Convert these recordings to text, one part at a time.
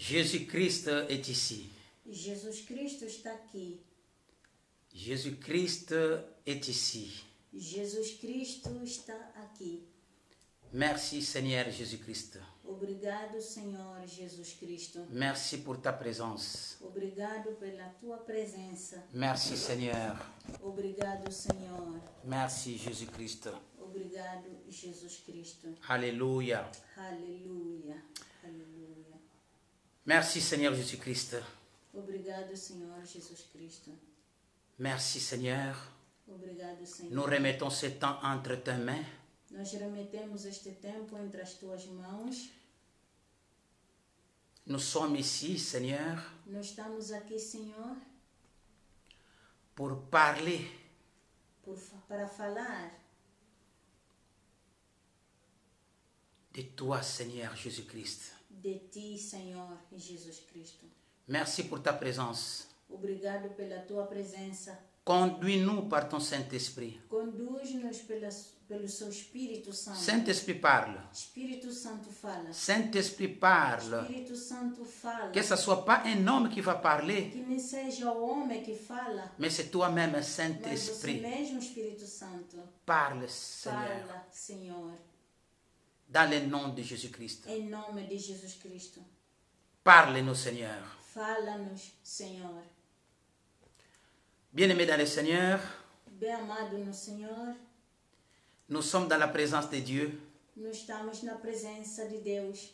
Jésus-Christ est ici. Jesus Cristo está aqui. Jésus-Christ est ici. Jesus Cristo está aqui. Merci Seigneur Jésus-Christ. Obrigado, Senhor Jesus Cristo. Merci pour ta présence. Obrigado pela tua presença. Merci Seigneur. Obrigado, Senhor. Merci Jésus-Christ. Obrigado, Jesus Cristo. Alléluia. Aleluia. Aleluia. Merci Seigneur Jésus-Christ. Obrigado, Senhor Jesus Cristo. Merci Seigneur. Obrigado, Senhor. Nous remettons ce temps entre tes mains. Nós remetemos este tempo entre as tuas mãos. Nous sommes ici, Seigneur, Nós estamos aqui, Senhor, pour parler para falar de toi, Seigneur Jésus-Christ. de ti, Senhor Jesus Cristo. Merci pour ta présence. Obrigado pela tua presença. Conduis-nous par ton Saint-Esprit. Conduz-nos pelo seu Espírito Santo. Saint-Esprit parle. Espírito Santo fala. Saint-Esprit parle. Espírito Santo fala. Que ce ne soit pas un homme qui va parler, Que nem seja o homem que fala, mais c'est toi-même, mas você Saint-Esprit. mesmo, Espírito Santo. Parle, Seigneur, Fala, Senhor, dans le nom de Jésus-Christ. em nome de Jesus Cristo. Parle-nous, Seigneur. Fala-nos, Senhor. Bien-aimés dans le Seigneur, Bem amado no Senhor, nous sommes dans la présence de Dieu. nós estamos na presença de Deus.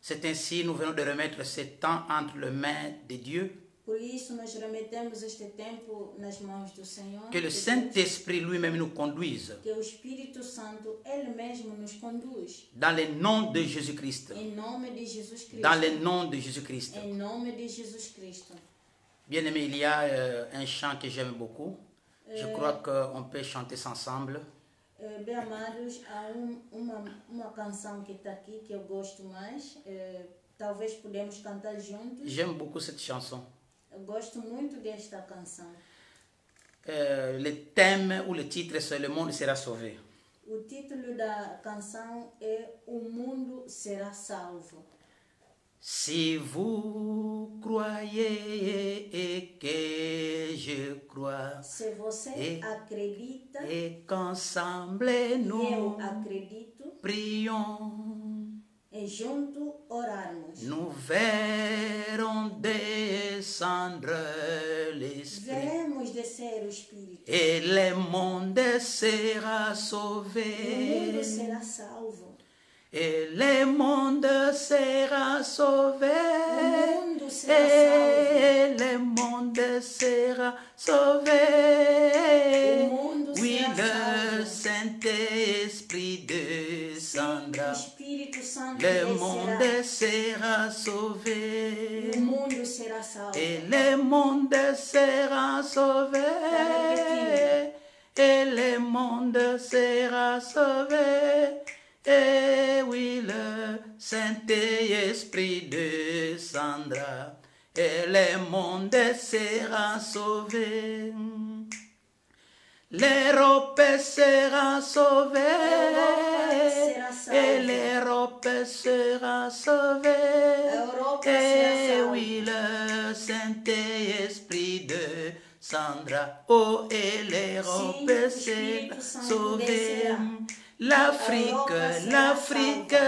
C'est ainsi, nous venons de remettre ce temps entre les mains de Dieu. Por isso, nós remetemos este tempo nas mãos do Senhor. Que le de Deus. Saint-Esprit lui-même nous conduise. Que o Espírito Santo, Ele mesmo, nos conduz. Dans le nom de Jésus-Christ. Em nome de Jesus Cristo. Dans le nom de Jésus-Christ. Em nome de Jesus Cristo. Bien-aimé, il y a un chant que j'aime beaucoup. Je crois qu'on peut chanter ça ensemble. Bem amados, há uma canção que está aqui que eu gosto mais. Talvez podemos cantar juntos. J'aime beaucoup cette chanson. Eu gosto muito desta canção. Le thème ou le titre, c'est Le monde sera sauvé. O título da canção é O Mundo Será Salvo. Si vous croyez et que je crois, Se você acredita, et qu'ensemble eu nous acredito, prions, e junto orarmos. nous verrons descendre l'Esprit Veremos descer o Espírito. et le monde sera O mundo sauvé. será salvo. Et le monde sera sauvé. O mundo será Et le monde sera sauvé. O mundo Oui, será le salvo. Saint-Esprit Sim, o descendra. Espírito Santo Le descerá. monde sera sauvé. O mundo será salvo. Et le monde sera sauvé. Et le monde sera sauvé. Et oui, le Saint-Esprit descendra. Et le monde sera sauvé. L'Europe sera sauvée. Et l'Europe sera sauvée. L'Europe Et sera oui, le Saint-Esprit descendra. Oh, et l'Europe Sim, o sera Espírito Santo sauvée. descerá. L'Afrique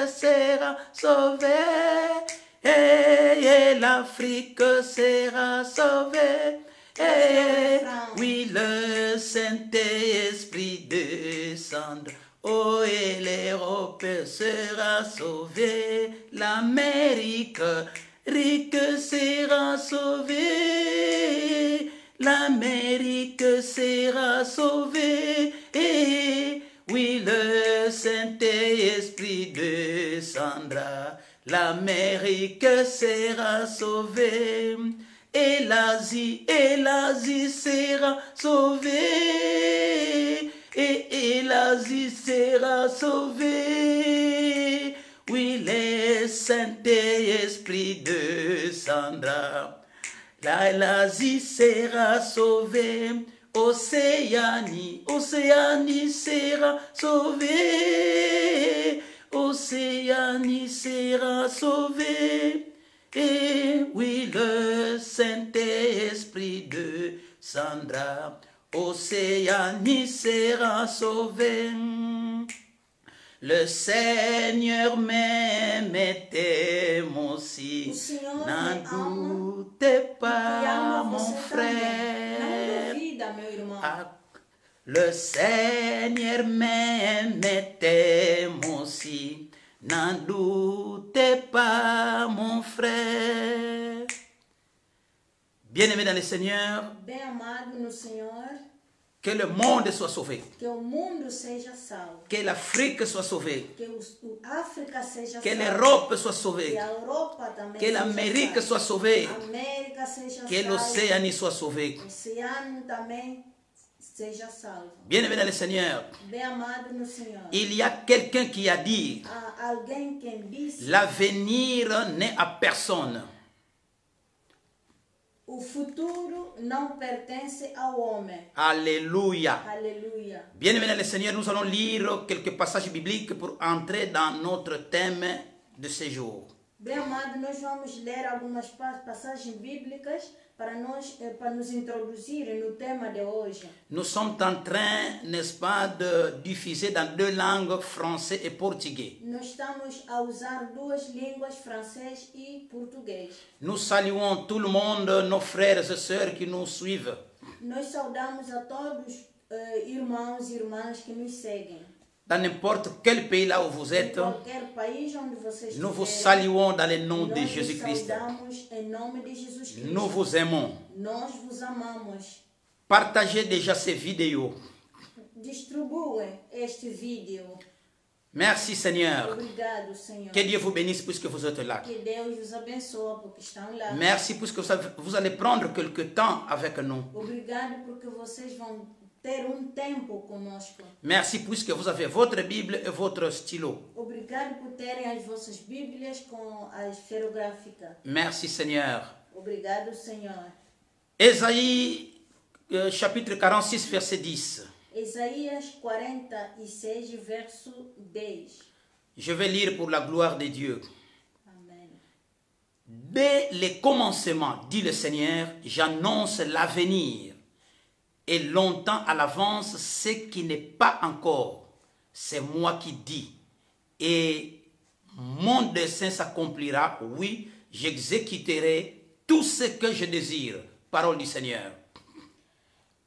sera sauvée. Et l'Afrique sera sauvée. Et oui, le Saint-Esprit descendra. Oh, et l'Europe sera sauvée. L'Amérique riche sera sauvée. L'Amérique sera sauvée. Et oui, le Saint-Esprit descendra. L'Amérique sera sauvée. Et l'Asie sera sauvée. Et l'Asie sera sauvée. Oui, le Saint-Esprit descendra. L'Asie sera sauvée. Océanie sera sauvée. Océanie sera sauvée. Et oui, le Saint-Esprit descendra, Océanie sera sauvée. Le Seigneur m'aime et t'aime aussi. N'en doutez pas, mon frère. Le Seigneur m'aime et t'aime aussi. N'en doutez pas, mon frère. Bien-aimé dans le Seigneur, que le monde soit sauvé. Que l'Afrique soit sauvée. Que l'Europe soit sauvée. Que l'Amérique soit sauvée. Que l'Océanie soit sauvée. Bien-aimé dans le Seigneur, il y a quelqu'un qui a dit, l'avenir n'est à personne. O futuro não pertence ao homem. Alléluia. Alléluia. Bien-aimé dans le Seigneur, nous allons lire quelques passages bibliques pour entrer dans notre thème de ce jour. Bem amado, nós vamos ler algumas passagens bíblicas para nos introduzir no tema de hoje. Nous sommes en train, n'est-ce pas, de diffuser dans deux langues, français et portugais. Nós estamos a usar duas línguas, francês e português. Nous saluons tout le monde, nos frères et sœurs qui nous suivent. Nós saudamos a todos irmãos e irmãs que nos seguem. Dans n'importe quel pays là où vous êtes, nous vous saluons dans le nom de Jésus-Christ. Nous vous aimons. Partagez déjà ces vidéos. Merci Seigneur. Que Dieu vous bénisse puisque vous êtes là. Merci puisque vous allez prendre quelque temps avec nous. Merci puisque vous avez votre Bible et votre stylo. Merci Seigneur. Ésaïe chapitre 46 verset 10. Isaías 46 verset 10. Je vais lire pour la gloire de Dieu. Amen. Dès le commencement, dit le Seigneur, j'annonce l'avenir. Et longtemps à l'avance, ce qui n'est pas encore, c'est moi qui dis. Et mon dessein s'accomplira, oui, j'exécuterai tout ce que je désire. Parole du Seigneur.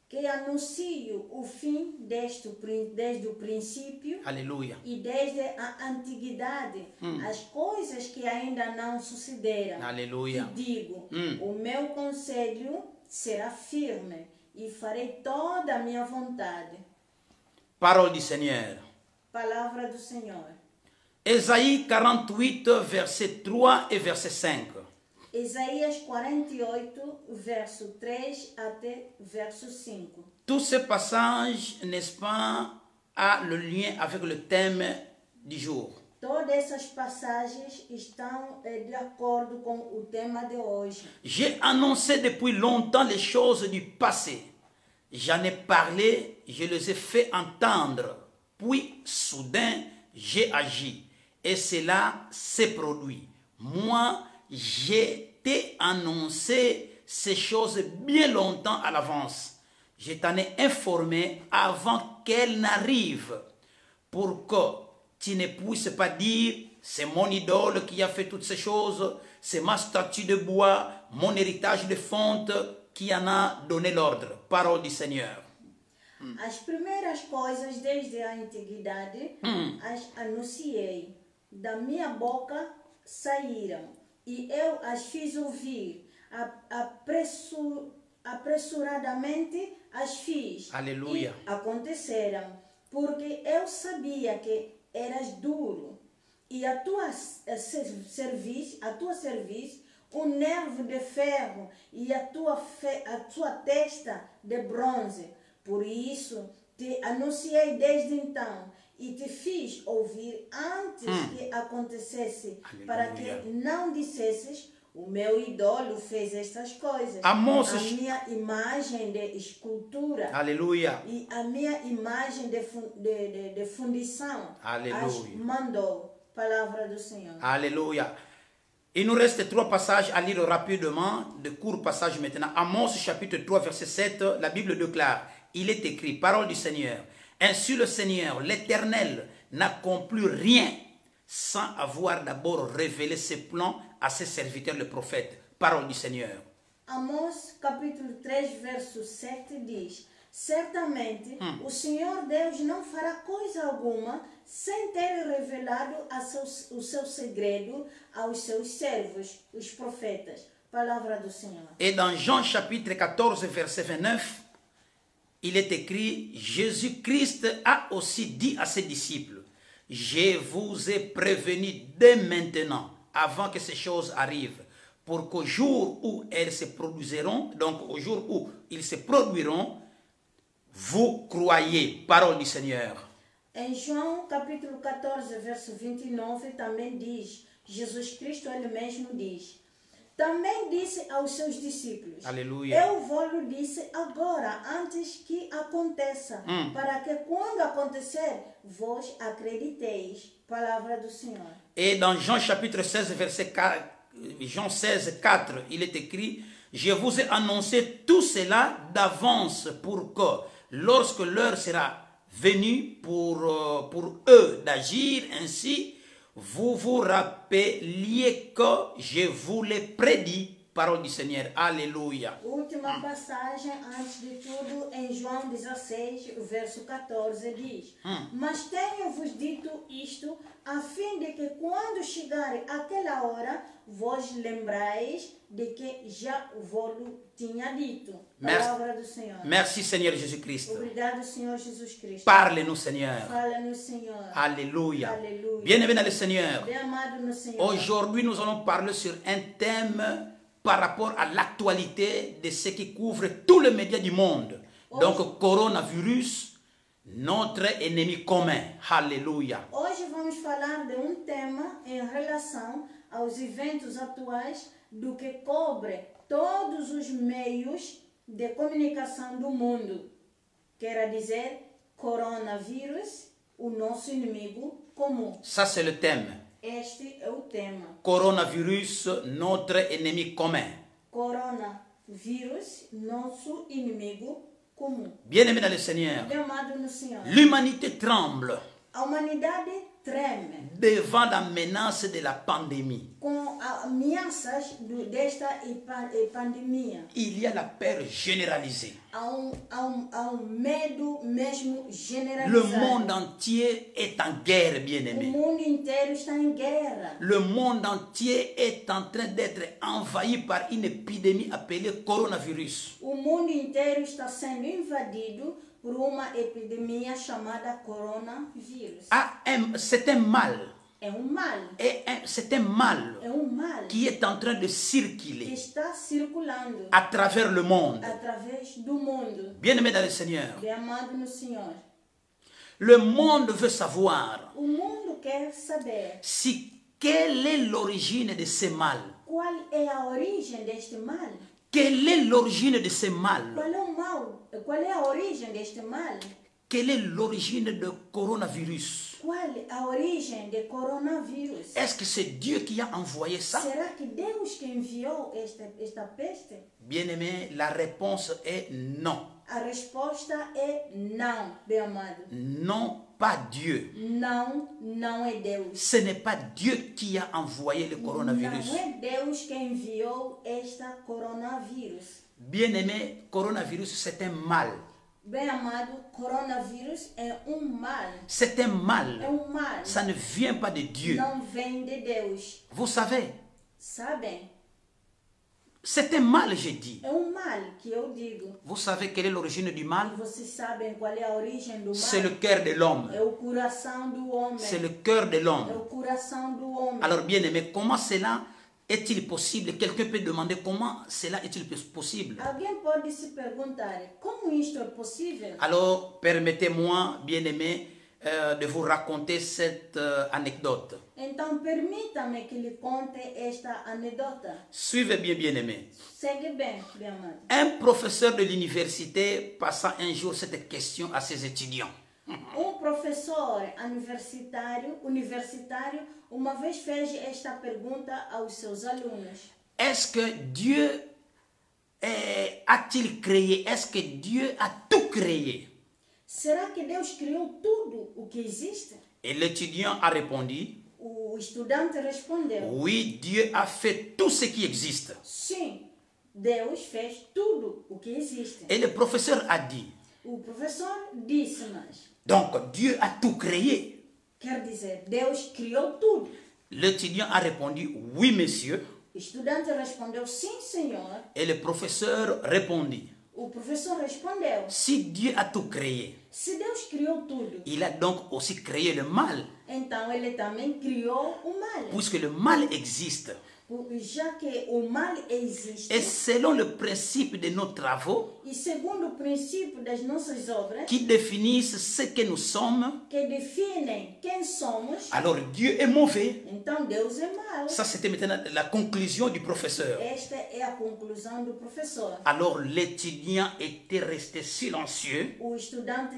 Que anuncio o fim desde o princípio. Aleluia. E desde a antiguidade, as coisas que ainda não sucederam. Aleluia. E digo, o meu conselho será firme. E farei toda a minha vontade. Parole du Seigneur. Palavra do Senhor. Ésaïe 48, verset 3 et verset 5. Isaías 48, verso 3 até verso 5. Tout ce passage, n'est-ce pas, a le lien avec le thème du jour. Todas essas passagens estão de acordo com o tema de hoje. J'ai annoncé depuis longtemps les choses du passé. J'en ai parlé, je les ai fait entendre. Puis, soudain, j'ai agi. Et cela s'est produit. Moi, j'ai annoncé ces choses bien longtemps à l'avance. Je t'en ai informé avant qu'elles n'arrivent. Pour que tu ne puisses pas dire, c'est mon idole qui a fait toutes ces choses, c'est ma statue de bois, mon héritage de fonte qui en a donné l'ordre. Parole du Seigneur. As primeiras coisas desde a antiguidade as anunciei, da minha boca saíram, e eu as fiz ouvir, apressuradamente as fiz. Aleluia. E aconteceram, porque eu sabia que eras duro, e a tua cerviz, um nervo de ferro, e a tua testa de bronze. Por isso te anunciei desde então, e te fiz ouvir antes que acontecesse. Aleluia. Para que não dissesses, o meu ídolo fez estas coisas. Amos... A minha imagem de escultura. Aleluia. E a minha imagem de fundição. Aleluia. As mandou. Palavra do Senhor. Alléluia. Il nous reste 3 passages à lire rapidement, de courts passages maintenant. Amos chapitre 3 verset 7, la Bible déclare, il est écrit, parole du Seigneur. Ainsi le Seigneur, l'Éternel, n'accomplit rien sans avoir d'abord révélé ses plans à ses serviteurs les prophètes. Parole du Seigneur. Amos capítulo 3, verso 7 diz: certamente o Senhor Deus não fará coisa alguma sem ter revelado o seu segredo aos seus servos, os profetas. Palavra do Senhor. Et dans Jean chapitre 14 verset 29, il est écrit, Jésus-Christ a aussi dit à ses disciples, je vous ai prévenu dès maintenant, avant que ces choses arrivent, pour qu'au jour où elles se produiront, donc au jour où ils se produiront, vous croyez, parole du Seigneur. Em João capítulo 14, verso 29, também diz, Jesus Cristo ele mesmo diz, também disse aos seus discípulos, Aleluia. eu vou-lhe disse agora, antes que aconteça, para que quando acontecer, vós acrediteis. Palavra do Senhor. Et dans Jean chapitre 16, verset 4, Jean 16, 4, il est écrit, je vous ai annoncé tout cela d'avance pour que, lorsque l'heure sera venue pour eux d'agir ainsi, vous vous rappeliez que je vous l'ai prédit, parole du Seigneur. Alléluia. Última passagem, antes de tudo, em João 16, verso 14, diz, mas tenho-vos dito isto, a fim de que quando chegar aquela hora, vos lembrais de que já vos tinha dito. Palavra do Senhor. Merci Seigneur Jésus-Christ. Obrigado, Senhor Jesus Cristo. Parle-nous Seigneur. Fala-nos, Senhor. Alléluia. Alléluia. Bien-aimé dans le Seigneur. Bem amado no Senhor. Aujourd'hui, nous allons parler sur un thème par rapport à l'actualité de ce qui couvre tous les médias du monde. Donc, coronavirus, notre ennemi commun. Alléluia. Hoje vamos falar de tema em relação aos eventos atuais do que cobre todos os meios de comunicação do mundo. Quer dizer, coronavírus, o nosso inimigo comum. Ça, c'est le thème. Este é o tema. Coronavirus, notre ennemi commun. Coronavírus, nosso inimigo comum. Bien-aimé dans le Seigneur, Bem amado no Senhor. l'humanité tremble A humanidade treme devant la menace de la pandémie. com ameaças desta pandemia. Il y a la peur généralisée. Há um medo mesmo generalizado. Le monde entier est en guerre, O bien-aimé. mundo inteiro está em guerra. Le monde entier est en train d'être envahi par une épidémie appelée coronavirus. O mundo inteiro está sendo invadido por uma epidemia chamada coronavírus. C'est un mal. É mal. C'est un mal É mal qui est en train de que circuler está circulando à travers le monde. através do mundo. Bien-aimé dans le Seigneur, Bem amado no Senhor. le monde veut savoir O mundo quer saber si quelle est l'origine de ce mal. qual é a origem deste mal. Quelle est l'origine de ce mal? Qual é o mal? Qual é a origem deste mal? Quelle est l'origine du coronavirus? Qual é a origem de coronavírus? Est-ce que c'est Dieu qui a envoyé ça? Será que Deus que enviou esta peste? Bien-aimé, la réponse est non. A resposta é não, bem amado. Non, pas Dieu. Não, não é Deus. Ce n'est pas Dieu qui a envoyé le coronavirus. Não é Deus que enviou esta coronavírus. Bien-aimé, coronavirus, c'est un mal. Bem amado, coronavírus é mal. C'est un mal. É mal. Ça ne vient pas de Dieu. Não vem de Deus. Vous savez, Sabem? c'est un mal, j'ai dit. É mal que eu digo. Vous savez quelle est l'origine du mal? Vocês sabem qual é a origem do mal? C'est le cœur de l'homme. É o coração do homem. C'est le cœur de É l'homme. o coração do homem. Alors, bien-aimé, comment cela est-il possible? Quelqu'un peut demander comment cela est-il possible? Alguém pode se perguntar, como isto é possível? Alors, permettez-moi, bien-aimé, de vous raconter cette anecdote. Então, permita-me que lhe conte esta anedota. Suivez bien, bien-aimé. Segue bem, bem amado. Un professeur de l'université passa un jour cette question à ses étudiants. professor universitário, uma vez fez esta pergunta aos seus alunos. Est-ce que Dieu a-t-il créé? Est-ce que Dieu a tout créé? Será que Deus criou tudo o que existe? Et l'étudiant a répondu, O estudante respondeu: oui, Dieu a fait tout ce qui existe. sim, Deus fez tudo o que existe. Et le professeur a dit, O professor disse, mas donc Dieu a tout créé. quer dizer, Deus criou tudo. L'étudiant a répondu, oui, monsieur. O estudante respondeu: sim, senhor. Et le professeur répondit, O professor respondeu: si Dieu a tout créé, se Deus criou tudo, il a donc aussi créé le mal, então ele também criou o mal. puisque le mal existe. Já que o mal existe, Et selon le principe de nos travaux, e segundo o princípio das nossas obras, qui définissent ce que nous sommes, que definem quem somos, alors Dieu est mauvais. então Deus é mau. Ça, c'était maintenant la conclusion du professeur. Esta é a conclusão do professor. Alors l'étudiant était resté silencieux O estudante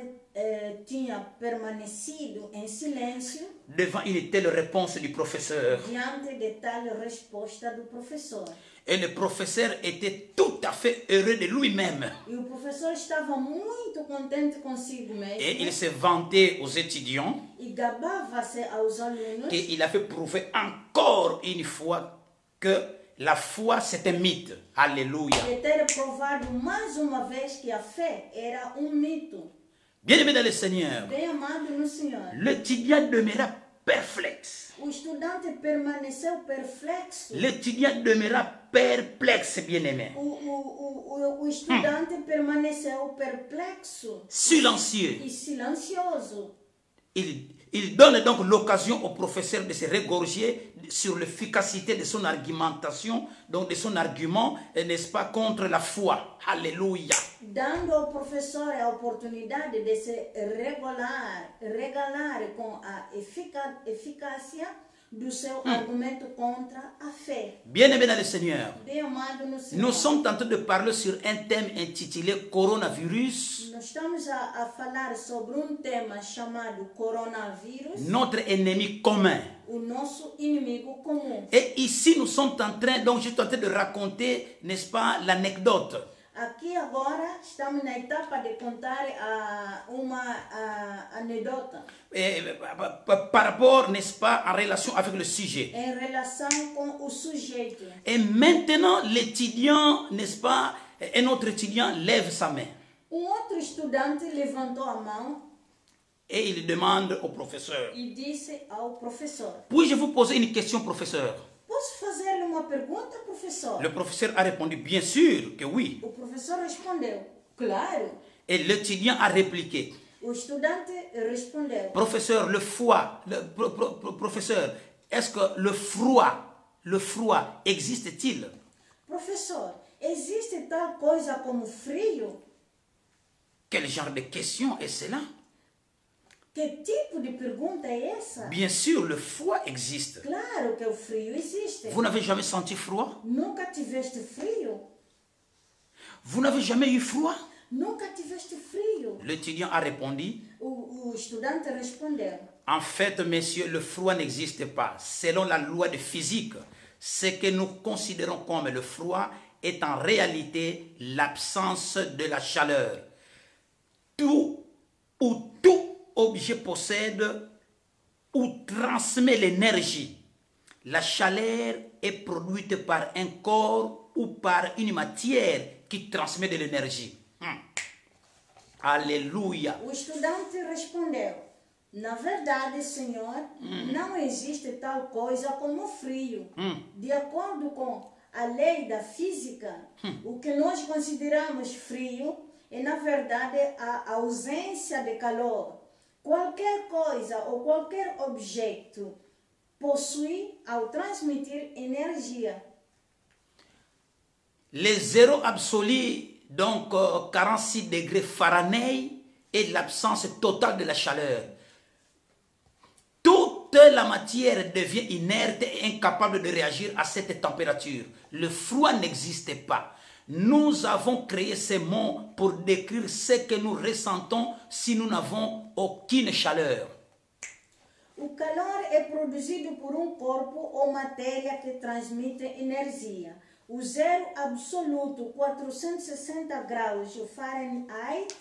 tinha permanecido em silêncio devant une telle réponse du professeur. diante de tal resposta do professor. Et le professeur était tout à fait heureux de lui-même. E o professor estava muito contente consigo mesmo Et il se vantait aux étudiants e gabava-se aos alunos qu'il avait prouvé encore une fois que la foi c'est un mythe. Alléluia. de ter provado mais uma vez que a fé era mito. Bien-aimé dans le Seigneur, Bem amado no Senhor, l'étudiant demeura perplexe. o estudante permaneceu perplexo. L'étudiant demeura perplexe, bien-aimé. O estudante permaneceu perplexo Silencieux. e silencioso. Il donne donc l'occasion au professeur de se regorger sur l'efficacité de son argumentation, donc de son argument, n'est-ce pas, contre la foi. Alléluia. Dando ao professor a oportunidade de se regalar com a eficácia do seu argumento contra a fé. Bien-aimé dans le Seigneur, Bem amado no Senhor, nous sommes en train de parler sur un thème intitulé Coronavirus, nós estamos a falar sobre tema chamado coronavírus, notre ennemi commun. o nosso inimigo comum. Et ici, nous sommes en train, donc je suis en train de raconter, n'est-ce pas, l'anecdote. Aqui agora estamos na etapa de contar uma anedota Par rapport, n'est-ce pas, en relation avec le sujet. em relação com o sujeito. Et maintenant, l'étudiant, n'est-ce pas, un autre étudiant lève sa main Outro estudante levantou a mão et il demande au professeur, e disse ao professor: puis-je vous poser une question, professeur? posso fazer-lhe uma pergunta, professor? Le professeur a répondu, bien sûr que oui. O professor respondeu: claro. Et l'étudiant a répliqué, O estudante respondeu: professeur, le foie, professeur, est-ce que le froid existe-t-il? professor, existe tal coisa como frio? Quel genre de question est cela? Que tipo de pergunta é essa? Bien sûr, le froid existe. Claro que o frio existe. Vous n'avez jamais senti froid? Nunca tiveste frio? Vous n'avez jamais eu froid? Nunca tiveste frio? L'étudiant a répondu, O estudante respondeu: en fait, monsieur, le froid n'existe pas. Selon la loi de physique, ce que nous considérons comme le froid est en réalité l'absence de la chaleur. Tout objet possède ou transmet l'énergie. La chaleur est produite par un corps ou par une matière qui transmet de l'énergie. Alléluia. O estudante respondeu: na verdade, senhor, não existe tal coisa como frio. De acordo com a lei da física, o que nós consideramos frio é, na verdade, a ausência de calor. Qualquer coisa ou qualquer objeto possui ao transmitir energia. Les zéros absolus, donc 46 degrés Fahrenheit, et l'absence totale de la chaleur. Toute la matière devient inerte et incapable de réagir à cette température. Le froid n'existe pas. Nous avons créé ces mots pour décrire ce que nous ressentons si nous n'avons aucune chaleur. O calor é produzido por corpo ou matéria que transmite energia. O zero absoluto, 460 graus Fahrenheit,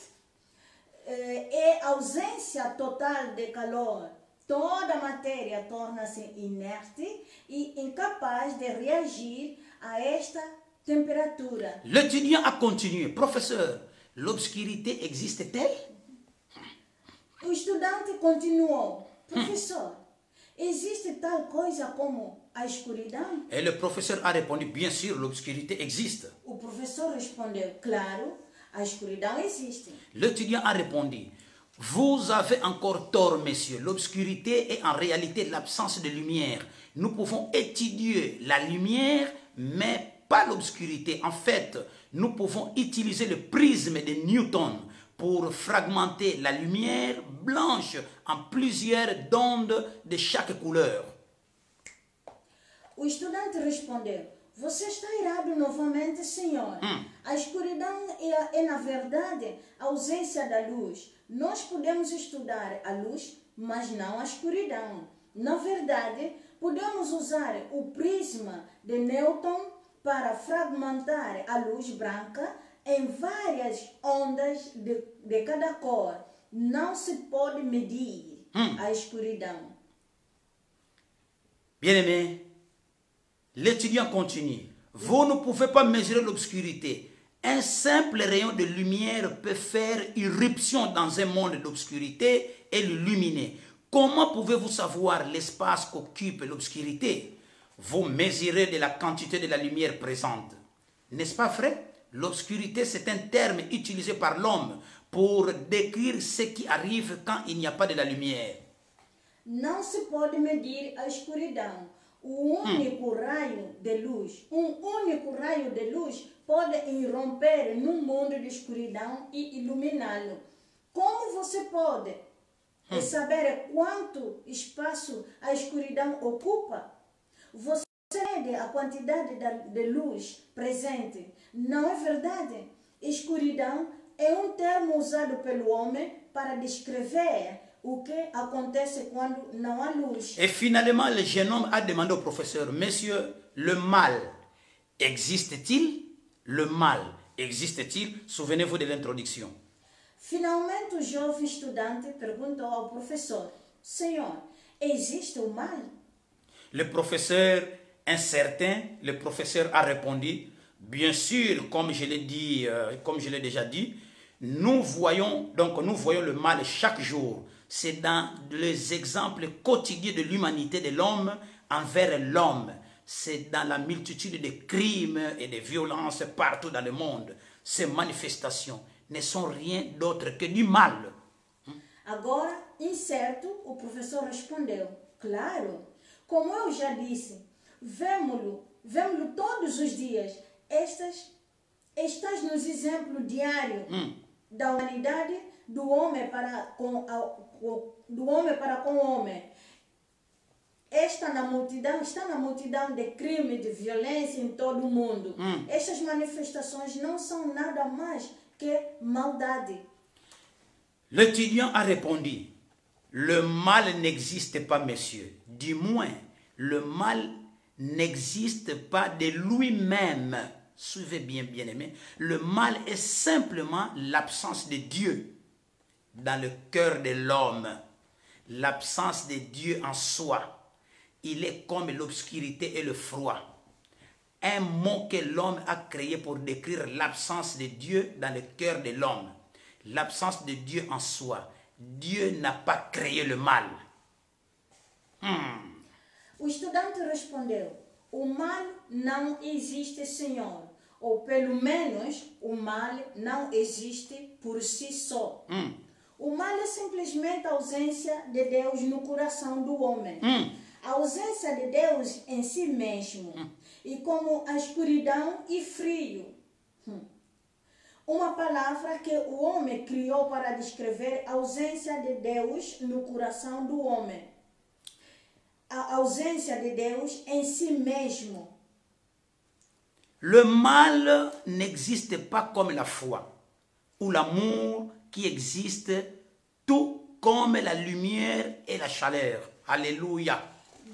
é ausência total de calor. Toda matéria torna-se inerte e incapaz de reagir a esta temperatura. L'étudiant a continué. Professeur, l'obscurité existe-t-elle? O estudante continuou. Professor, existe tal coisa como a escuridão? Et le professeur a répondu, bien sûr, l'obscurité existe. O professor respondeu, claro, a escuridão existe. L'étudiant a répondu, vous avez encore tort, messieurs. L'obscurité est en réalité l'absence de lumière. Nous pouvons étudier la lumière, mais pas l'obscurité. En fait, nous pouvons utiliser le prisme de Newton pour fragmenter la lumière blanche en plusieurs ondes de chaque couleur. O estudante respondeu, você está irado novamente, senhor. A escuridão é, na verdade, a ausência da luz. Nós podemos estudar a luz, mas não a escuridão. Na verdade, podemos usar o prisma de Newton para fragmentar a luz branca em várias ondas de cada cor. Não se pode medir a escuridão. Bien-aimé, l'étudiant continue. Vous ne pouvez pas mesurer l'obscurité. Un simple rayon de lumière peut faire irruption dans un monde d'obscurité et l'illuminer. Comment pouvez-vous savoir l'espace qu'occupe l'obscurité? Vous mesurez de la quantité de la lumière présente. N'est-ce pas vrai? L'obscurité, c'est un terme utilisé par l'homme pour décrire ce qui arrive quand il n'y a pas de la lumière. Não se pode medir a escuridão. O único raio de luz, único raio de luz pode irromper num mundo de escuridão e iluminá-lo. Como você pode saber quanto espaço a escuridão ocupa? Você mede a quantidade de luz presente. Não é verdade? Escuridão é termo usado pelo homem para descrever o que acontece quando não há luz. Et finalement, le jeune homme a demandé au professeur, monsieur, le mal existe-t-il? Le mal existe-t-il? Souvenez-vous de l'introduction. Finalmente, o jovem estudante perguntou ao professor, Senhor, existe o mal? Le professeur, incertain, le professeur a répondu, bien sûr, comme je l'ai dit, comme je l'ai déjà dit, nous voyons le mal chaque jour. C'est dans les exemples quotidiens de l'humanité de l'homme envers l'homme. C'est dans la multitude de crimes et de violences partout dans le monde. Ces manifestations ne sont rien d'autre que du mal. Agora, incerto, o professor respondeu, claro, como eu já disse, vemo-lo todos os dias. Estas nos exemplos diários da humanidade do homem para com o homem. Está na multidão de crime, de violência em todo o mundo. Estas manifestações não são nada mais que maldade. L'étudiant a répondu, le mal n'existe pas, messieurs. Du moins, le mal n'existe pas de lui-même. Suivez bien, bien-aimés. Le mal est simplement l'absence de Dieu dans le cœur de l'homme. L'absence de Dieu en soi. Il est comme l'obscurité et le froid. Un mot que l'homme a créé pour décrire l'absence de Dieu dans le cœur de l'homme. L'absence de Dieu en soi. Dieu n'a pas créé le mal. O estudante respondeu, o mal não existe, Senhor. Ou pelo menos, o mal não existe por si só. O mal é simplesmente a ausência de Deus no coração do homem. A ausência de Deus em si mesmo. E como a escuridão e frio. Uma palavra que o homem criou para descrever a ausência de Deus no coração do homem. A ausência de Deus em si mesmo. Le mal n'existe pas comme la foi ou l'amour qui existe tout comme la lumière et la chaleur. Alléluia.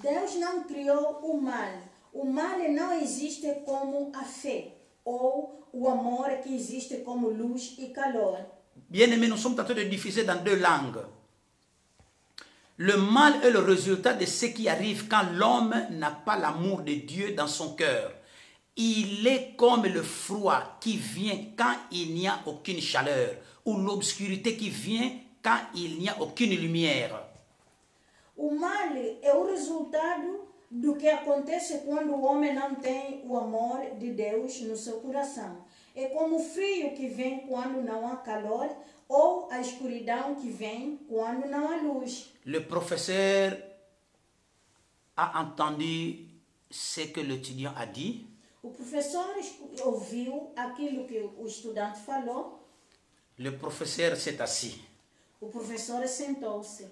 Deus não criou o mal. O mal não existe como a fé ou o amor que existe como luz e calor. Bien-aimés, nous sommes en train de diffuser dans deux langues. Le mal est le résultat de ce qui arrive quand l'homme n'a pas l'amour de Dieu dans son cœur. Il est comme le froid qui vient quand il n'y a aucune chaleur, ou l'obscurité qui vient quand il n'y a aucune lumière. O mal é o resultado do que acontece quando o homem não tem o amor de Deus no seu coração. É como o frio que vem quando não há calor ou a escuridão que vem quando não há luz. Le professeur a entendu ce que l'étudiant a dit. O professor ouviu aquilo que o estudante falou. Le professeur s'est assis. O professor sentou-se.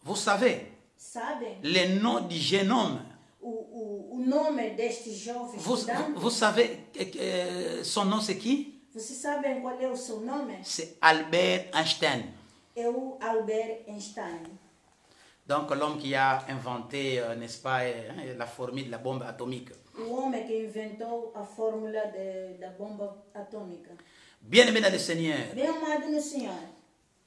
Vous savez, Sabem? le nom du jeune homme, O nome deste jovem estudante. vous savez son nom c'est qui? Vocês sabem qual é o seu nome? C'est Albert Einstein. É o Albert Einstein. Donc l'homme qui a inventé, n'est-ce pas, la formule de la bombe atomique. O homem que inventou a fórmula da bomba atômica. Bien-aimé dans le Seigneur, Bem amado no Senhor.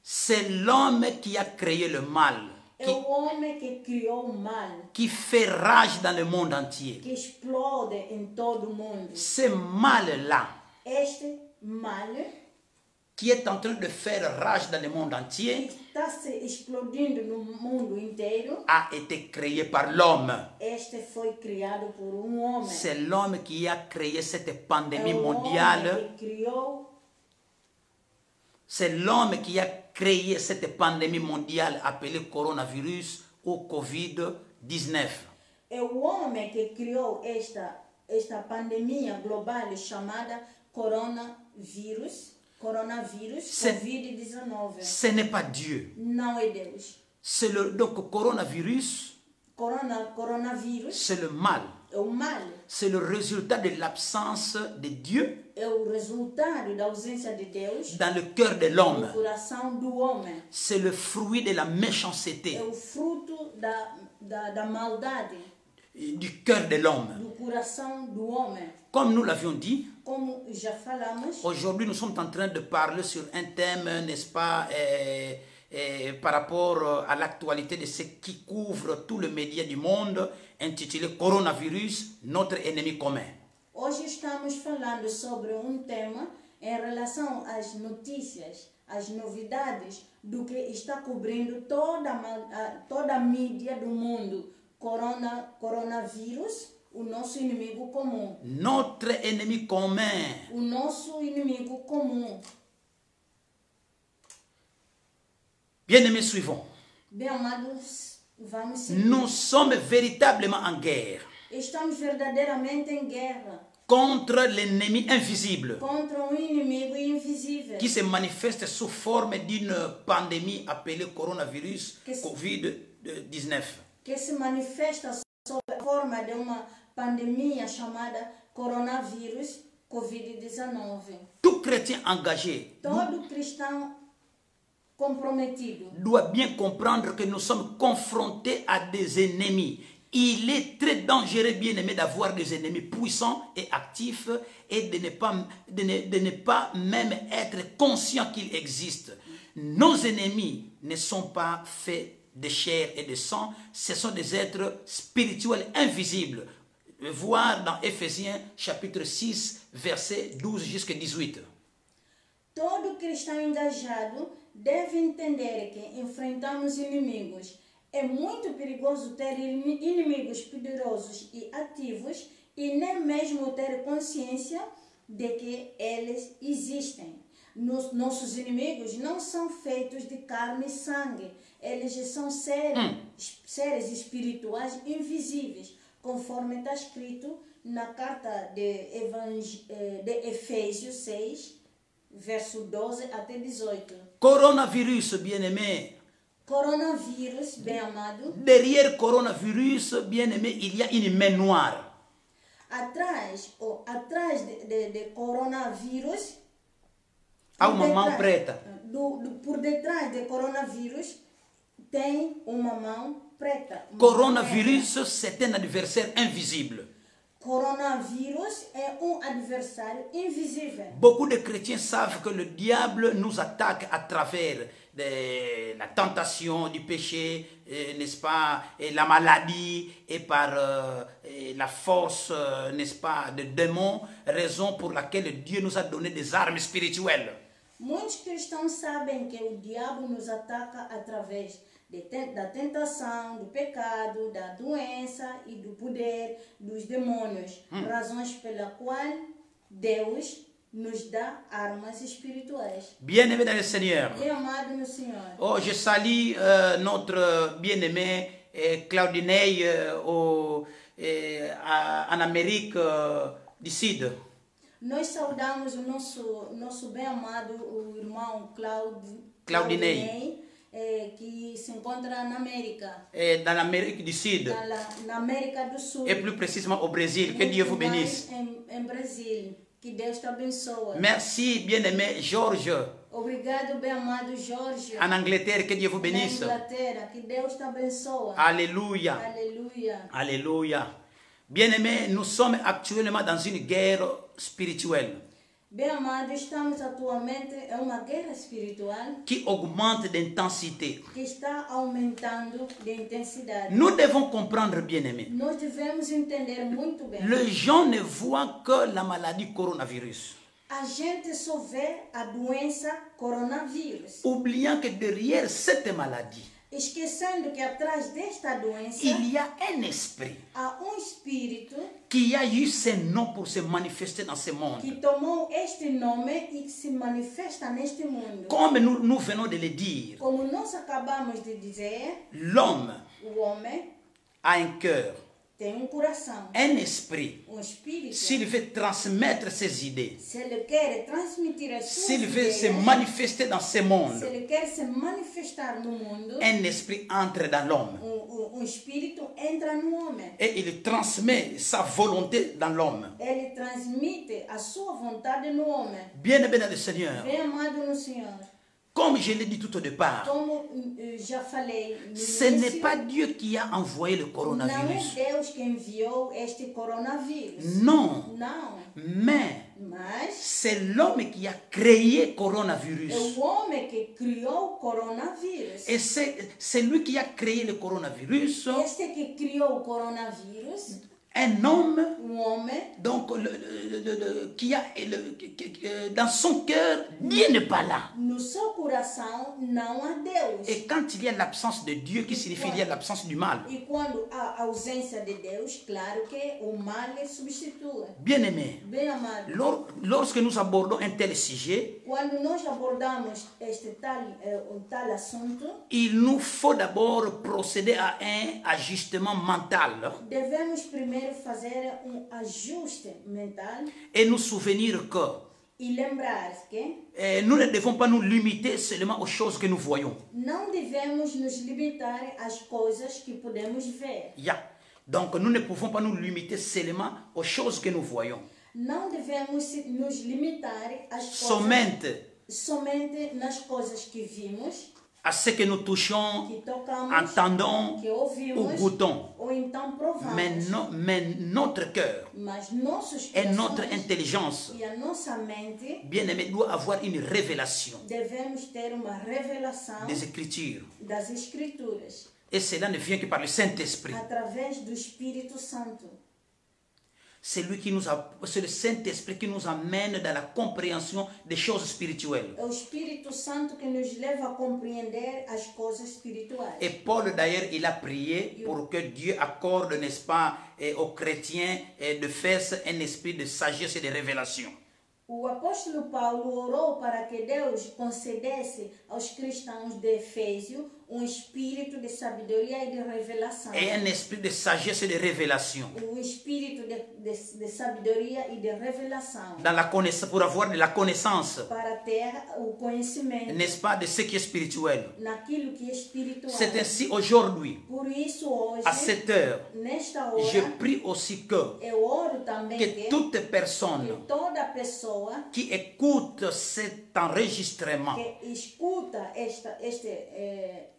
c'est l'homme qui a créé le mal, É o homem que criou o mal, qui fait rage dans le monde entier. que explode em todo o mundo. Ce mal-là, Este mal qui est en train de faire rage dans le monde entier, está se explodindo no mundo inteiro. a été créé par l'homme. Este foi criado por homem. C'est l'homme qui a créé cette pandémie É o mondiale. homem que criou. C'est l'homme qui a créé cette pandémie mondiale appelée coronavirus ou Covid-19. É o homem que criou esta pandemia global chamada coronavírus, Covid-19. Ce n'est pas Dieu. Não é Deus. C'est donc coronavirus, Coronavírus c'est le mal. é o mal. C'est le résultat de l'absence de Dieu É o resultado da ausência de Deus dans le cœur de no l'homme. coração do homem. C'est le fruit de la méchanceté É o fruto da maldade du cœur de l'homme. do coração do homem. Comme nous l'avions dit, Como já falamos, aujourd'hui nous sommes en train de parler sur un thème, n'est-ce pas, par rapport à l'actualité de ce qui couvre tout le média du monde, intitulé Coronavirus, notre ennemi commun. hoje estamos falando sobre tema em relação às notícias, às novidades do que está cobrindo toda a mídia do mundo. Coronavírus, o nosso inimigo comum. Notre ennemi commun. O nosso inimigo comum. Bien-aimés, suivons. Bem amados, vamos seguir. Nous sommes véritablement en guerre Estamos verdadeiramente em guerra contre l'ennemi invisible contra inimigo invisível qui se manifeste sous forme d'une pandémie appelée coronavirus Covid-19. que se manifesta sob a forma de uma pandemia chamada coronavírus Covid-19. Tout chrétien engagé Todo cristão comprometido doit bien comprendre que nous sommes confrontés à des ennemis. Il est très dangereux, bien aimé, d'avoir des ennemis puissants et actifs et de ne pas même être conscient qu'ils existent. Nos ennemis ne sont pas faits de chair et de sang, ce sont des êtres spirituels invisibles. Voir dans Éphésiens chapitre 6, verset 12 jusqu'à 18. Todo cristão engajado deve entender que enfrentamos inimigos. É muito perigoso ter inimigos poderosos e ativos e nem mesmo ter consciência de que eles existem. Nossos inimigos não são feitos de carne e sangue. Eles são seres espirituais invisíveis, conforme está escrito na carta de Efésios 6, verso 12 até 18. Coronavirus, bien-aimé. Coronavírus, bem amado. Derrière coronavirus, bien-aimé, il y a une main noire. atrás de coronavírus, há uma mão preta. por detrás de coronavírus tem uma mão preta. Coronavírus, c'est un adversaire invisible. Coronavírus é um adversário invisível. Beaucoup de chrétiens savent que le diable nous attaque à travers la tentation du péché, n'est-ce pas, et la maladie, et par la force, n'est-ce pas, de démons, raison pour laquelle Dieu nous a donné des armes spirituelles. Muitos cristãos sabem que o diabo nos ataca através da tentação, do pecado, da doença e do poder dos demônios. Razões pela qual Deus nos dá armas espirituais. Bien-aimé dans le Seigneur. Bem amado no Senhor. Oh, je salue notre bien-aimé Claudinei en Amérique du Sud. Nós saudamos o nosso bem amado, o irmão Claudinei. Que se encontra na América. Dans l'Amérique du Sud. Na América do Sul. Et plus précisément au Brésil. Que Dieu vous bénisse. Em Brasil. Que Deus te abençoe. Merci, bien-aimé George. Obrigado, bem amado Jorge. En Angleterre, que Dieu vous bénisse. Na Inglaterra, que Deus te abençoe. Alléluia. Alléluia. Alléluia. Bien-aimé, nous sommes actuellement dans une guerre spirituelle. Bem amado, estamos atualmente em uma guerra espiritual qui augmente d'intensité. que está aumentando de intensidade. Nous devons comprendre, bien-aimés. Nós devemos entender muito bem. Les gens ne voient que la maladie coronavirus, A gente só vê a doença coronavírus, oubliant que derrière cette maladie, esquecendo que atrás desta doença il y a un esprit há espírito qui a eu ce nom pour se manifester dans ce monde. que tomou este nome e que se manifesta neste mundo. Comme nous venons de le dire, Como nós acabamos de dizer, l'homme o homem a un cœur, tem coração, un esprit. espírito. S'il veut transmettre ses idées, Se ele quer transmitir as suas s'il veut se ideias, manifester dans ce se monde, ele quer se manifestar no mundo, un esprit entre dans l'homme espírito entra no homem. et il transmet sa volonté dans l'homme. Ele transmite a sua vontade no homem. Bien-aimé dans le Seigneur, Bem amado no Senhor. comme je l'ai dit tout au départ, Como já falei no ce n'est início, pas Dieu qui a envoyé le não é coronavirus. Deus que enviou este coronavírus. Non, Não. mais Mas c'est l'homme qui a créé é coronavirus. o homem que criou o coronavírus. Et c'est lui qui a créé le coronavirus, Este que criou o coronavírus, un homme homem, donc, qui a dans son cœur, Dieu n'est pas là. no seu coração não há Deus. Et quand il y a l'absence de Dieu, qui signifie il y a l'absence du mal. E quando há ausência de Deus, claro que o mal substitui. Bien-aimé, Bem amado, lorsque nous abordons un tel sujet, quando nós abordamos tal assunto, il nous faut d'abord procéder à un ajustement mental devemos primeiro fazer ajuste mental et nous souvenir que e lembrar que nous ne devons pas nous limiter seulement aux choses que nous voyons. não devemos nos limitar às coisas que podemos ver. Yeah. Donc nous ne pouvons pas nous limiter seulement aux choses que nous voyons. Não devemos nos limitar às somente nas coisas que vimos, à ce que nous touchons, que tocamos, entendons que ou ouvimos, goûtons. ou então provamos. Mais notre cœur Mas nossos et notre corações intelligence, e a nossa mente bien-aimé, doit avoir une révélation devemos ter uma revelação des Écritures. das Escrituras Et cela ne vient que par le Saint-Esprit. através do Espírito Santo. C'est le Saint-Esprit qui nous amène dans la compréhension des choses spirituelles. É o Espírito Santo que nos leva a compreender as coisas espirituais. Et Paul d'ailleurs, il a prié pour que Dieu accorde, n'est-ce pas, aux chrétiens de faire un esprit de sagesse et de révélation. O apóstolo Paulo orou para que Deus concedesse aos cristãos de Éfeso um espírito de sabedoria e de revelação. et un esprit de sagesse et de révélation. Um espírito de sabedoria e de revelação. Dans la connaissance, pour avoir de la connaissance, Para ter o conhecimento n'est-ce pas, de ce qui est spirituel. naquilo que é espiritual. C'est ainsi aujourd'hui, Por isso hoje, à cette heure, nesta je hora, prie aussi que eu oro também que toute personne que toda pessoa qui écoute cet enregistrement, que escuta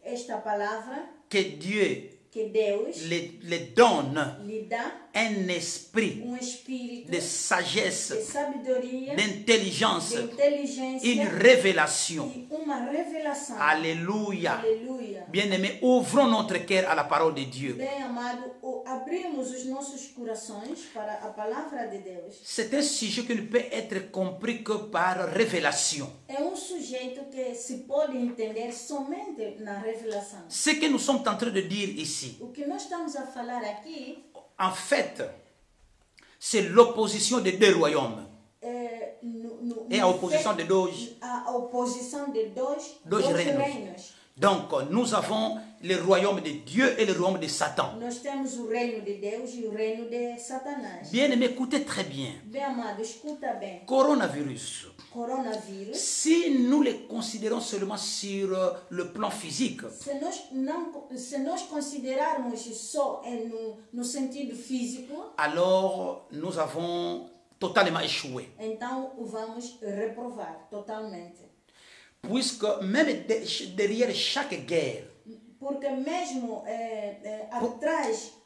esta palavra, que Dieu que Deus les donne lhe dá un esprit espírito de sagesse, de sabedoria, d'intelligence, de inteligência une révélation. e uma revelação. Alléluia. Aleluia. Bien-aimés, ouvrons notre cœur à la parole de Dieu. Bem amado, abrimos os nossos corações para a palavra de Deus. C'est un sujet qui ne peut être compris que par révélation. É sujeito que se pode entender somente na revelação. Ce que nous sommes en train de dire ici, O que nós estamos a falar aqui en fait, c'est l'opposition des deux royaumes. Et à opposition de deux, a oposição de dois reinos. Donc, nous avons le royaume de Dieu et le royaume de Satan. Nós temos o reino de Deus e o reino de Satanás. Bien aimé, écoutez très bien. Bem amado, escuta bem. Coronavirus. Coronavírus. Si nous le considérons seulement sur le plan physique, Se nós considerarmos só no sentido físico, alors nous avons totalement échoué. então vamos reprovar totalmente. Puisque même derrière chaque guerre, Porque mesmo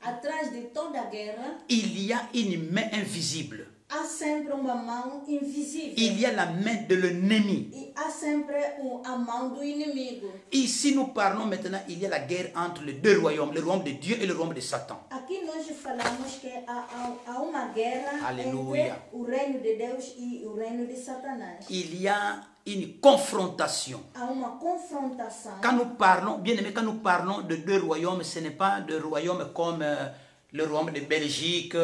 atrás de toda guerra, il y a une main invisible. há sempre uma mão invisível. Il y a la main de l'ennemi. E há sempre a mão do inimigo. Ici, nous parlons maintenant, il y a la guerre entre les deux royaumes, le royaume de Dieu et le royaume de Satan. Aqui nós falamos que há uma guerra Aleluia. entre o reino de Deus e o reino de Satanás. Il y a une confrontation. Há uma confrontação. Quand nous parlons, bien aimé, quand nous parlons de deux royaumes, ce n'est pas de royaumes comme le royaume de Belgique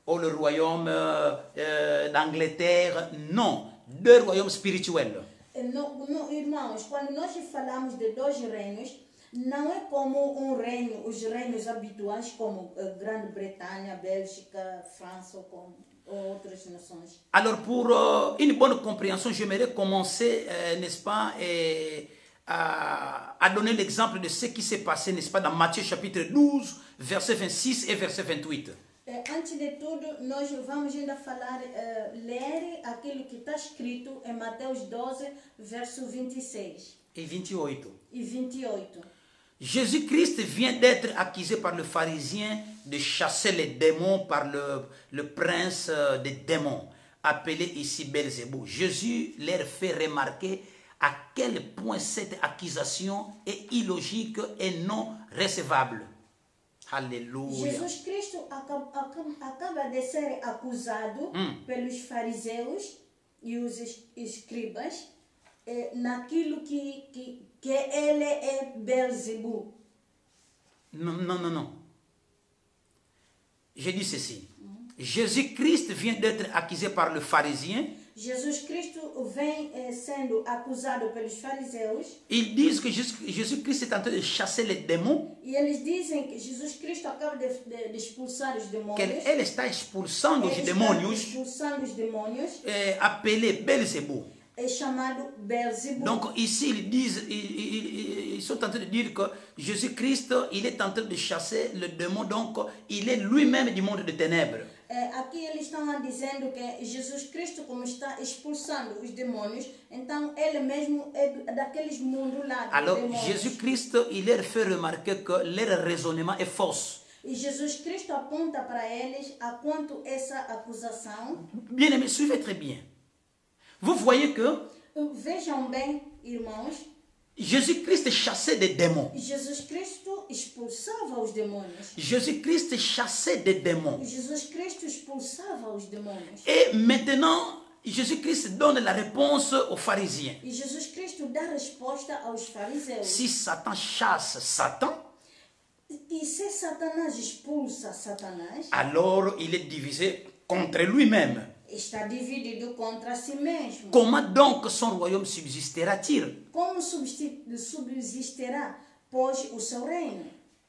ou le royaume d'Angleterre. Non, deux royaumes spirituels. Irmãos, quando nós falamos de dois reinos, não é como reino, os reinos habituais como Grã-Bretanha, Bélgica, França ou outras nações. Alors pour une bonne compréhension, j'aimerais commencer, n'est-ce pas, à donner l'exemple de ce qui s'est passé, n'est-ce pas, dans Matthieu chapitre 12, verset 26 et verset 28. Antes de tudo, nós vamos ainda falar, ler aquilo que está escrito em Mateus 12, verso 26 et 28. e 28. Jésus-Christ vient d'être accusé par le pharisien de chasser les démons par le prince des démons, appelé ici Belzébuth. Jésus leur fait remarquer à quel point cette accusation est illogique et non recevable. Alléluia. Jesus Cristo acaba de ser acusado pelos fariseus e os escribas naquilo que ele é Belzebu. Non, non, non, non. Je dis ceci. Jésus-Christ vient d'être accusé par le pharisien. Jesus Cristo vem sendo acusado pelos fariseus. Ils disent que Jésus-Christ est en train de chasser les démons. E eles dizem que Jesus Cristo acaba de expulsar os demônios. Qu'elle está expulsando os demônios, expulsando os demônios. Appelés Belzébuth. É chamado Belzebu. Donc ici ils disent, ils sont en train de dire que Jésus-Christ, il est en train de chasser le démon, donc il est lui-même du monde de ténèbres. Aqui eles estão dizendo que Jesus Cristo, como está expulsando os demônios, então ele mesmo é daqueles mundos lá. Alors Jésus-Christ, il leur fait remarquer que leur raisonnement est fausse. E Jesus Cristo aponta para eles a quanto essa acusação. Bien aimé, suivez très bien. Vous voyez que vejam bem, irmãos, Jésus-Christ chassait des démons. Jesus Cristo expulsava os demônios. Jésus-Christ chassait des démons. Jesus Cristo expulsava os demônios. Et maintenant, Jésus-Christ donne la réponse aux pharisiens. E Jesus Cristo dá resposta aos fariseus. Si Satan chasse Satan, e se Satanás expulsa Satanás, alors il est divisé contre lui-même. está dividido contra si mesmo. Comment donc son royaume subsistera-t-il? Como subsistirá, pois, o seu reino?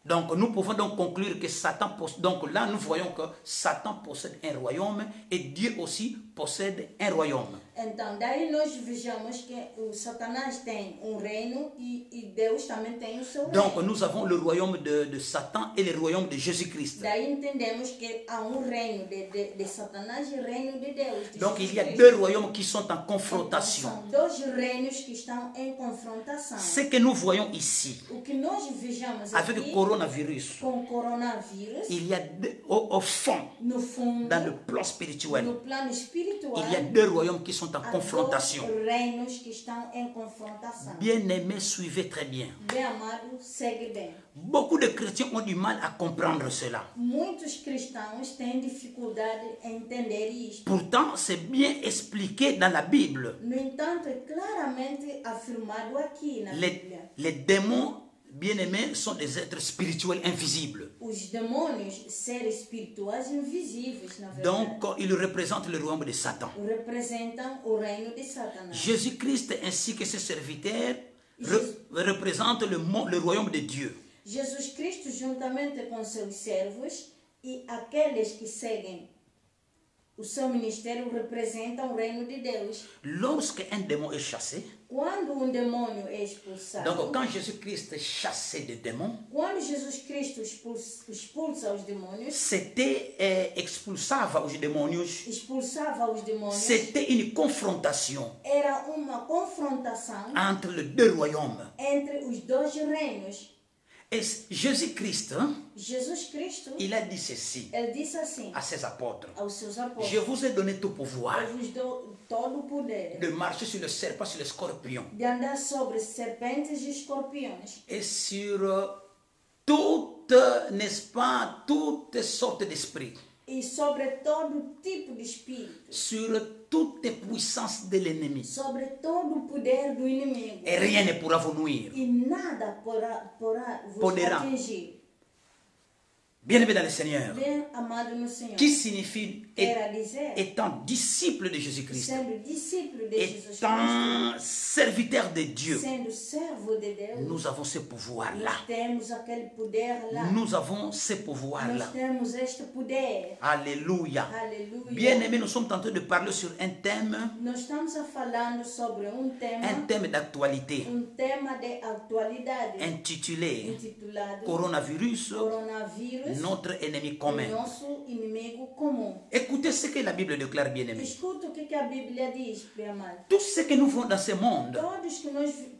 Donc nous pouvons donc conclure que Satan possède, donc là nous voyons que Satan possède un royaume et Dieu aussi possède un royaume. Então, daí nós vejamos que o Satanás tem reino e Deus também tem o seu Donc reino. nous avons le royaume de Satan et le royaume de Jésus-Christ. Daí entendemos que há reino de Satanás e reino de Deus. De Donc il y a Jesus deux Cristo. royaumes qui sont en Então, confrontation. são dois reinos que estão em confrontação. Ce que nous voyons ici, O que nós vejamos avec aqui le coronavirus, com o coronavírus, il y a au fond, no fundo, dans le plan spirituel, no plano espiritual, il y a deux royaumes qui sont en há confrontation. dois reinos que estão em confrontação. Bien-aimés, suivez très bien. Bem amado, segue bem. Beaucoup de chrétiens ont du mal à comprendre cela. Muitos cristãos têm dificuldade em entender isto. Pourtant, c'est bien expliqué dans la Bible. No entanto, é claramente afirmado aqui na Bíblia. Les démons, bien-aimés, sont des êtres spirituels invisibles. Os demônios, seres espirituais invisíveis, na verdade, Donc, ils représentent le royaume de Satan. representam o reino de Satanás. Jésus-Christ ainsi que ses serviteurs représentent le royaume de Dieu. Jesus Cristo, juntamente com seus servos e aqueles que seguem o seu ministério, representam o reino de Deus. Lorsque un démon est chassé, Quando demônio é expulsado, donc quand Jésus-Christ chassait des démons, quando Jesus Cristo expulsa os demônios, c'était expulsava os demônios, expulsava os demônios, c'était une confrontation era uma confrontação entre les deux royaumes. entre os dois reinos. Et Jésus-Christ, Jesus Cristo, il a dit ceci ele disse assim à ses apôtres. aos seus Je apóstolos: vous ai donné tout pouvoir eu vos dou todo o poder de marcher sur le serpent, sur le scorpion de andar sobre serpentes e escorpiões et sur toutes, n'est-ce pas, toutes sortes d'esprits, e sobre todo tipo de espírito, sur toutes les puissances de l'ennemi. sobre todo o poder do inimigo. Et rien ne pourra vous nuire. E nada porá vos Poderá. atingir. Bien-aimés dans le Seigneur, Bem amado no Senhor, qui signifie quer dizer, étant disciple de Jésus-Christ, sendo discípulo de Jesus Cristo, étant serviteur de Dieu, sendo servo de Deus, nous avons ce pouvoir-là. nós temos aquele poder lá. Nous avons ce pouvoir-là. Nós temos este poder. Alléluia. Aleluia. Bien-aimés, nous sommes en train de parler sur un thème Nós estamos a falando sobre thème d'actualité tema de atualidade intitulé intitulado Coronavirus, Coronavírus, notre ennemi commun. nosso inimigo comum. Écoutez ce que la Bible déclare, bien-aimés. Escuta o que a Bíblia diz, bem amado. Tout ce que nous voyons dans ce monde,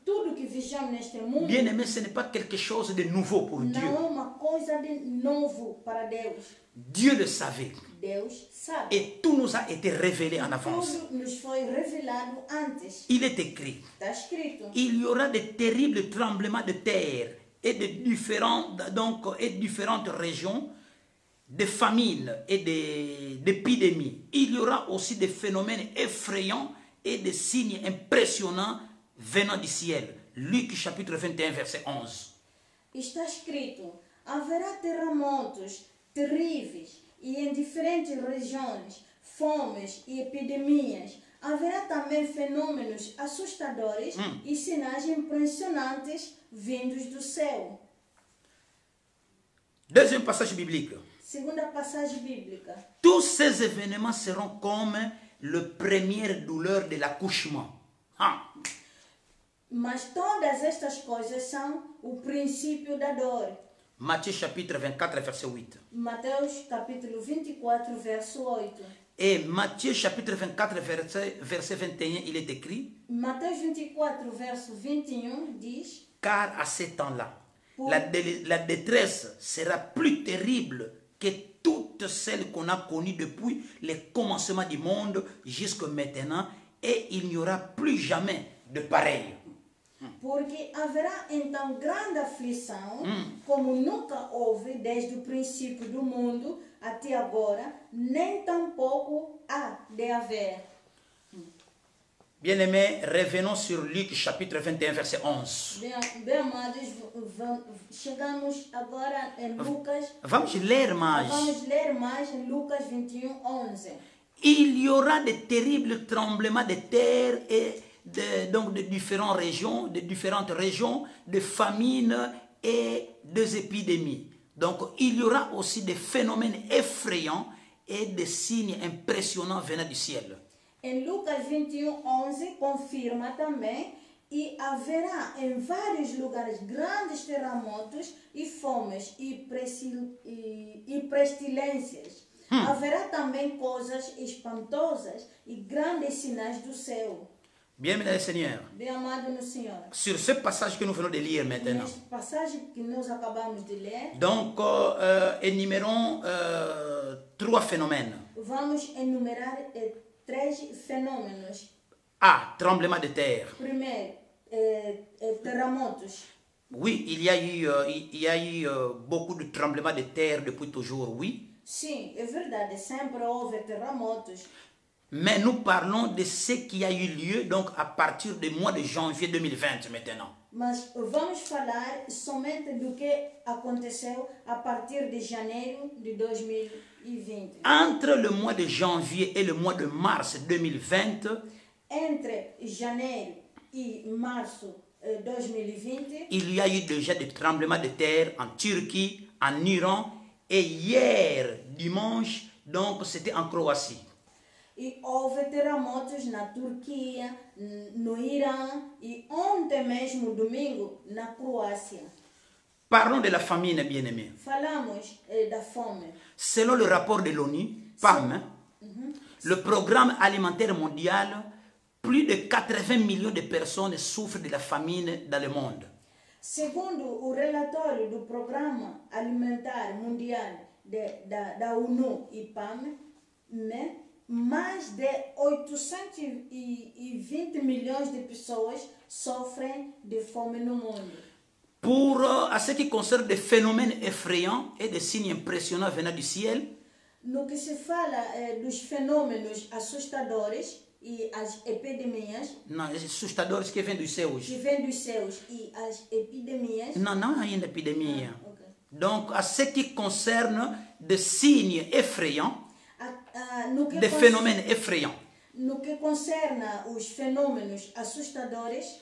Tudo que vejamos neste mundo bien-aimés, ce n'est pas quelque chose de nouveau pour Dieu. não é uma coisa de novo para Deus. Dieu le savait. Deus sabe. Et tout nous a été révélé en avance. Tudo nos foi revelado antes. Il est écrit, Está escrito. il y aura de terribles tremblements de terre et de différentes régions, de famines et d'épidémies. Il y aura aussi des phénomènes effrayants et des signes impressionnants venant du ciel. Luc chapitre 21, verset 11. Está escrito: haverá terremotos terríveis e em diferentes regiões, fomes e epidemias. Haverá também fenômenos assustadores e sinais impressionantes vindos do céu. Deuxième passage biblique. Segunda passagem bíblica. Tous ces événements seront comme le première douleur de l'accouchement. Ah. Mas todas estas coisas são o princípio da dor. Matthieu chapitre 24, verset 8. Mateus capítulo 24, verso 8. Et Matthieu chapitre 24, verset 21, il est écrit, Mateus 24, verso 21 diz: car à ce temps-là, la détresse sera plus terrible que toutes celles qu'on a connues depuis le commencement du monde jusqu'à maintenant, et il n'y aura plus jamais de pareil. Porque haverá então grande aflição, como nunca houve desde o princípio do mundo até agora, nem tampouco há de haver. Bien-aimés, revenons sur Luc chapitre 21, verset 11. Bem amados, chegamos agora em Lucas. Vamos ler mais. Vamos ler mais em Lucas 21, 11. il y aura de terribles tremblements de terre et donc de différentes régions, de famines et des épidémies. Donc il y aura aussi des phénomènes effrayants et des signes impressionnants venant du ciel. Em Lucas 21:11 confirma também e haverá em vários lugares grandes terremotos e fomes e pestilências. Haverá também coisas espantosas e grandes sinais do céu. Bien, mesdames et Seigneur, Bem amado no Senhor. sur ce passage que nous venons de lire maintenant, Nesta passagem que nós acabamos de ler, donc énumérons trois phénomènes. vamos enumerar três fenômenos. A, tremblement de terre. Primeiro, terremotos. Oui, il y a eu beaucoup de tremblements de terre depuis toujours, oui. Sim, é verdade, sempre houve terremotos. Mais nous parlons de ce qui a eu lieu donc à partir du mois de janvier 2020 maintenant. Mas vamos falar somente do que aconteceu a partir de janeiro de 2020. Entre le mois de janvier et le mois de mars 2020, Entre janeiro e março 2020, il y a eu déjà des tremblements de terre en Turquie, en Iran et hier, dimanche, donc c'était en Croatie. e houve terremotos na Turquia, no Irã e ontem mesmo, domingo, na Croácia. Parlons de la famine, bien-aimés. Falamos da fome. Selon le rapport de l'ONU, PAM, le Programme alimentaire mondial, plus de 80 millions de personnes souffrent de la famine dans le monde. Segundo o relatório do Programa Alimentar Mundial da ONU e PAM, né, mais de 820 milhões de pessoas sofrem de fome no mundo. Pour à ce qui concerne des phénomènes effrayants et des signes impressionnants venant du ciel, No que se fala dos fenômenos assustadores e as epidemias non, les assustadores que vêm dos céus. que vêm dos céus e as epidemias. Non, non, il y a une épidémie. Ok. Donc, à ce qui concerne des signes effrayants, No que des phénomènes effrayants No que concerna os fenômenos assustadores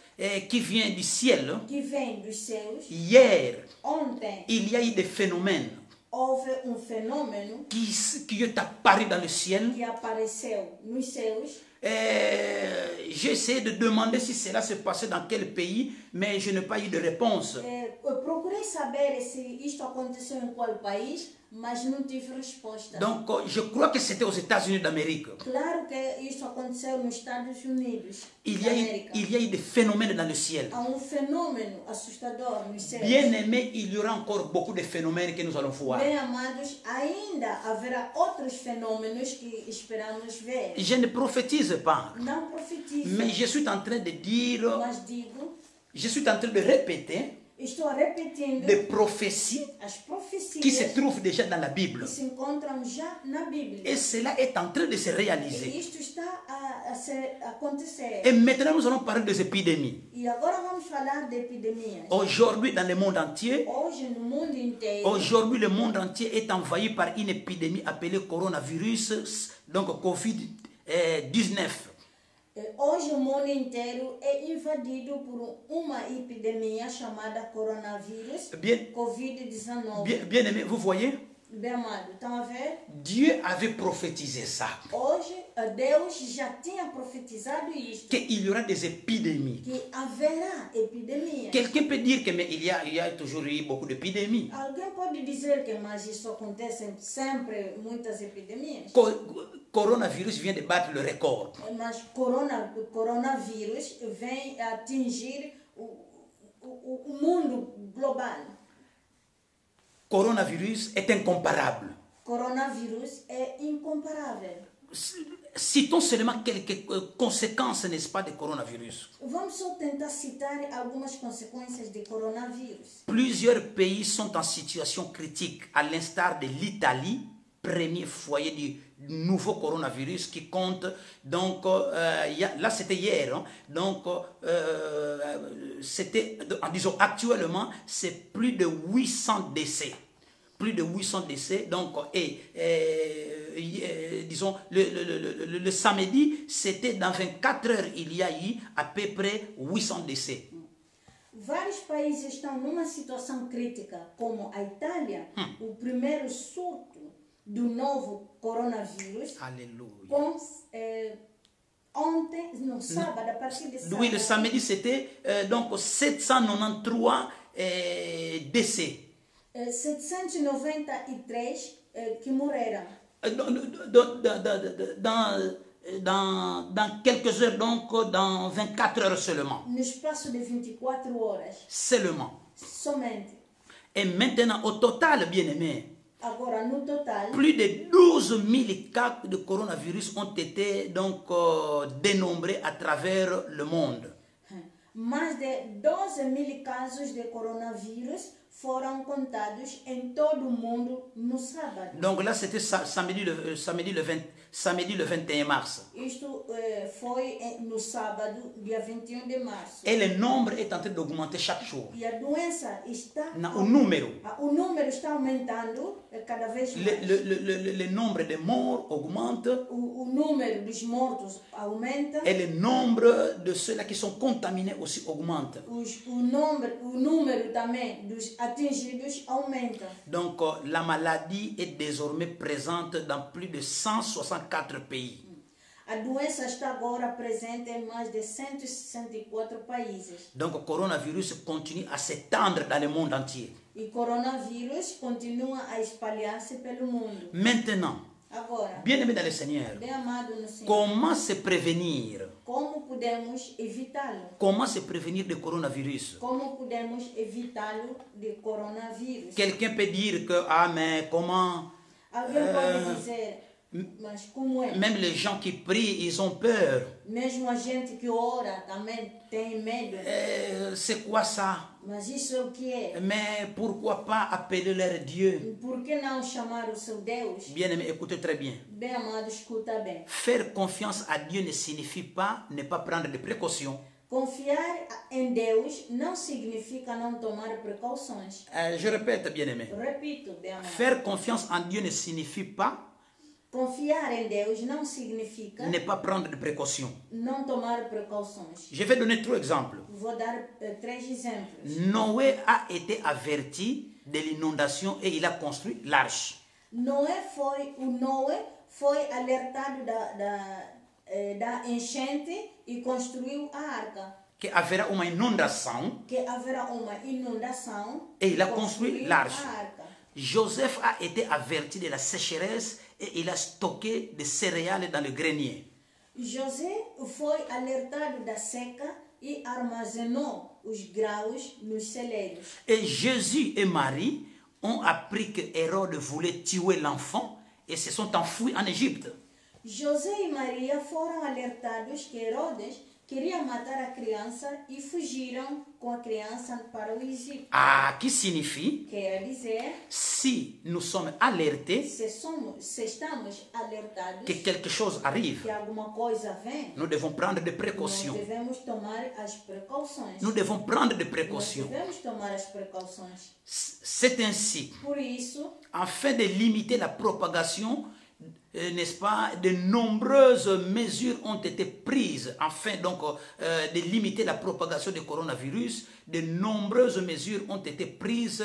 qui viennent du ciel, que vêm dos céus, hier, ontem il y a eu des phénomènes houve fenômeno qui est apparu dans le ciel. que apareceu nos céus. J'ai essayé de demander si cela se passait dans quel pays, mais je n'ai pas eu de réponse. Eu procurei saber se isto aconteceu em qual país, mas não tive resposta. Donc, je crois que c'était aux États-Unis d'Amérique. Claro que isto aconteceu nos Estados Unidos Il da y América. a eu des phénomènes dans le ciel. Há fenômeno assustador nos céus. Bien aimé, il y aura encore beaucoup de phénomènes que nous allons voir. Bem amados, ainda haverá outros fenômenos que esperamos ver. Je ne prophétise pas, Não profetizo, mais je suis en train de dire, mas digo, je suis en train de répéter estou repetindo des prophéties as profecias qui se trouvent déjà dans la Bible. que se encontram já na Bíblia. Et cela est en train de se E réaliser. isto está a acontecer. Et maintenant, nous allons parler des épidémies. E agora vamos falar de epidemias. Aujourd'hui, dans le monde entier, Hoje, no mundo inteiro, aujourd'hui, le monde entier est envahi par une épidémie appelée coronavirus, donc Covid-19. Hoje o mundo inteiro é invadido por uma epidemia chamada coronavírus, Bien, Covid-19. bien aimé, vous voyez, Bem amado, estão a ver? Dieu avait prophétisé ça, Hoje, Deus já tinha profetizado isto, qu'il y aura des épidémies. que haverá epidemia. Quelqu'un peut dire que mais il y a toujours eu beaucoup d'épidémies. Alguém pode dizer que mas isso acontece sempre, muitas epidemias? Coronavirus vient de battre le record. Mas coronavírus vem atingir o mundo global. Coronavirus est incomparable. Coronavírus é incomparável. Citons seulement quelques conséquences, n'est-ce pas, du coronavirus. Vamos só tentar citar algumas consequências de coronavírus. Plusieurs pays sont en situation critique, à l'instar de l'Italie, premier foyer du nouveau coronavirus qui compte, donc, là c'était hier, hein, donc, c'était, disons, actuellement, c'est plus de 800 décès. Plus de 800 décès, donc, et disons, le samedi, c'était dans 24 heures, il y a eu à peu près 800 décès. Vários países estão numa situação crítica, como a Itália, o primeiro surto do novo coronavírus, Alléluia. com, ontem, no sábado, a partir de sábado. Oui, le samedi, c'était donc 793 décès. 793 que morreram. Dans quelques heures, donc dans 24 heures seulement. No espaço de 24 horas. Seulement. Somente. Et maintenant, au total, bien-aimés, Agora, no total, plus de 12 000 cas de coronavirus ont été donc dénombrés à travers le monde. mais de 12.000 casos de coronavírus foram contados em todo o mundo no sábado. Donc là, c'était samedi le 21 mars. Isto foi no sábado, dia 21 de março. Et le nombre est en train d'augmenter chaque jour. E a doença está... O número. O número está aumentando cada vez mais. Le nombre de morts augmente. O número dos mortos aumenta. Et le nombre de ceux-là qui sont contaminés aussi augmente. O número também dos atingidos aumenta. Donc la maladie est désormais présente dans plus de 164 pays. A doença está agora presente em mais de 164 países. Donc le coronavirus continue à s'étendre dans le monde entier. E coronavírus continua a espalhar-se pelo mundo. Maintenant, Agora, bien-aimé dans le Seigneur, bem amado no Senhor, comment se prévenir? como podemos evitá-lo? Comment se prévenir du coronavirus? Como podemos evitá-lo de coronavírus? Quelqu'un peut dire que, ah mais comment? Alguém pode dizer, mas como é? Même les gens qui prient, ils ont peur. Mesmo a gente que ora também tem medo. C'est quoi ça? Mas isso é o que é? Mais pourquoi pas appeler leur Dieu? Por que não chamar o seu Deus? Bien-aimé, écoutez très bien. Bem amado, escuta bem. Faire confiance à Dieu ne signifie pas ne pas prendre de précautions. Confiar em Deus não significa não tomar precauções. Je répète, bien-aimé. Repito, bem amado. Faire confiance en Dieu ne signifie pas Confiar em Deus não significa ne pas prendre de précautions. não tomar precauções. Je vais donner trois exemples. Vou dar 3 exemplos. Noé a été averti de l'inondation et il a construit l'arche. Noé foi alertado da enchente e construiu a arca. Que haverá uma inundação Que haverá uma inundação et il a construiu construit l'arche. a arca. Joseph a été averti de la sécheresse et il a stocké des céréales dans le grenier. José foi alertado da seca e armazenou os graus nos celeiros. Et Jésus et Marie ont appris que Hérode voulait tuer l'enfant et se sont enfouis en Égypte. José e Maria foram alertados que Herodes queria matar a criança e fugiram com a criança para o Egito. Ah, qui signifie, Quer dizer, si nous sommes alertés se estamos alertados que quelque chose arrive, que alguma coisa vem, nous devons prendre des nós précautions. devemos tomar as precauções. Nous devons prendre des Nós précautions. devemos tomar as precauções. C'est ainsi, Por isso, afin de limiter la propagation, n'est-ce pas, de nombreuses mesures ont été prises afin donc de limiter la propagation du coronavirus. De nombreuses mesures ont été prises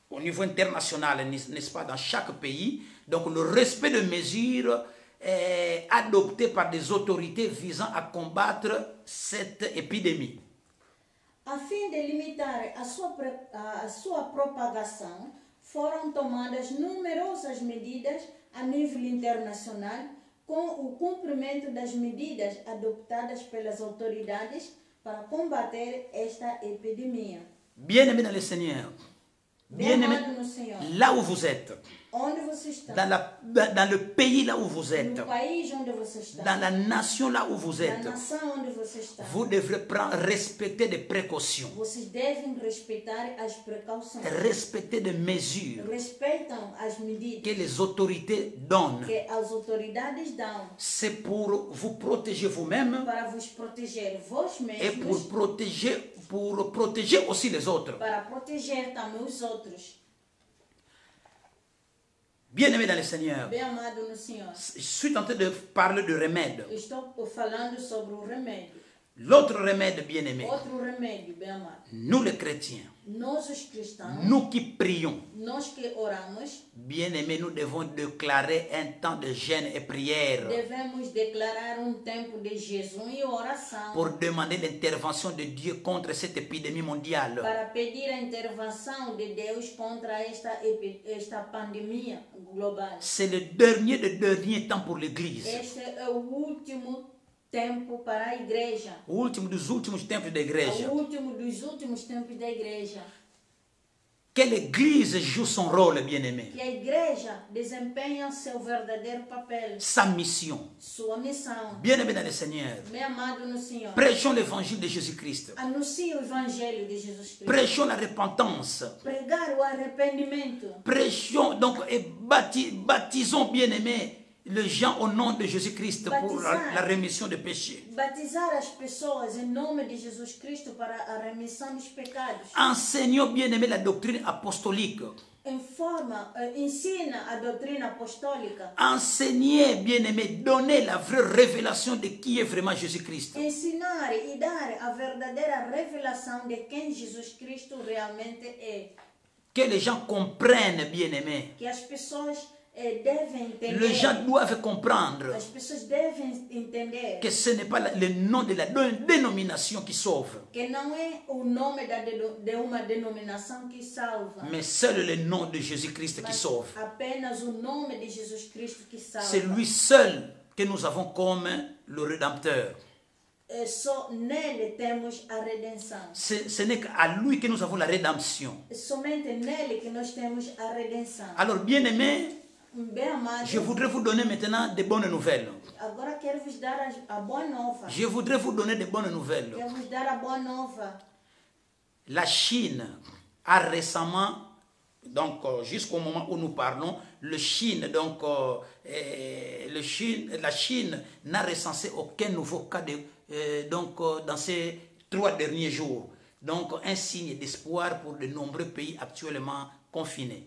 au niveau international, n'est-ce pas, dans chaque pays. Donc le respect de mesures est adopté par des autorités visant à combattre cette épidémie. a fim de limitar a sua propagação, foram tomadas numerosas medidas a nível internacional com o cumprimento das medidas adoptadas pelas autoridades para combater esta epidemia. Bien-aimés dans le Seigneur, bien-aimés Bem-amado no Senhor, là où vous êtes, onde você está? dans le pays là où vous êtes, No país onde você está? dans la nation là où vous Na êtes, nação onde você está? vous devrez respecter des précautions, Vocês devem respeitar as precauções. respecter des mesures Respeitam as medidas que les autorités donnent. que as autoridades dão C'est pour vous protéger vous-même para vos proteger vós et mesmos, pour protéger aussi les autres. para proteger também os outros. Bien-aimé dans le Seigneur, Bem amado no Senhor, je suis en train de parler de remède. estou falando sobre o remédio. L'autre remède, bien-aimé, Outro remédio, bem amado. nous les chrétiens, Nós os cristãos, nous qui prions, nós que oramos, bien-aimé, nous devons déclarer un temps de jeûne et prière devemos declarar tempo de jejum e oração pour demander l'intervention de Dieu contre cette épidémie mondiale. para pedir a intervenção de Deus contra esta pandemia global. C'est le dernier des derniers temps pour l'Église. Este é o último tempo para a igreja. O último dos últimos tempos da É igreja. o último dos últimos tempos da igreja. Que l'Église joue son rôle, bien-aimé. Que a igreja desempenha seu verdadeiro papel, Sa mission. sua missão. Bien-aimé dans le Seigneur. Meu amado no Senhor, Prêchons l'évangile de Jésus-Christ. anuncie o evangelho de Jesus Cristo. Prêchons la repentance. Pregar o arrependimento. Prêchons donc et baptisons, bien-aimé, les gens au nom de Jésus-Christ pour la rémission des péchés. Batizar as pessoas em nome de Jesus Cristo para a remissão dos pecados. Enseignons, bien-aimé, la doctrine apostolique. Ensina a doutrina apostólica. Enseignez, bien-aimé, donnez la vraie révélation de qui est vraiment Jésus-Christ. Ensinar e dar a verdadeira revelação de quem Jesus Cristo realmente é. Que les gens comprennent, bien-aimé. Que as pessoas devem entender. Les gens doivent comprendre As pessoas devem entender que ce n'est pas le nom de la dénomination qui sauve, que não é o nome de uma denominação que salva, mais seul le nom de Jésus-Christ qui mas sauve. apenas o nome de Jesus Cristo que salva. C'est lui seul que nous avons comme le Rédempteur. Só nele temos a redenção. Ce n'est qu'à lui que nous avons la rédemption. Somente nele que nós temos a redenção. Alors, bien-aimés, Bem amado, je voudrais vous donner maintenant de bonnes nouvelles. agora quero vos dar a boa nova. Je voudrais vous donner de bonnes nouvelles. Quero vos dar a boa nova. La Chine a récemment, donc jusqu'au moment où nous parlons, la Chine n'a recensé aucun nouveau cas dans ces 3 derniers jours. Donc un signe d'espoir pour de nombreux pays actuellement confinés.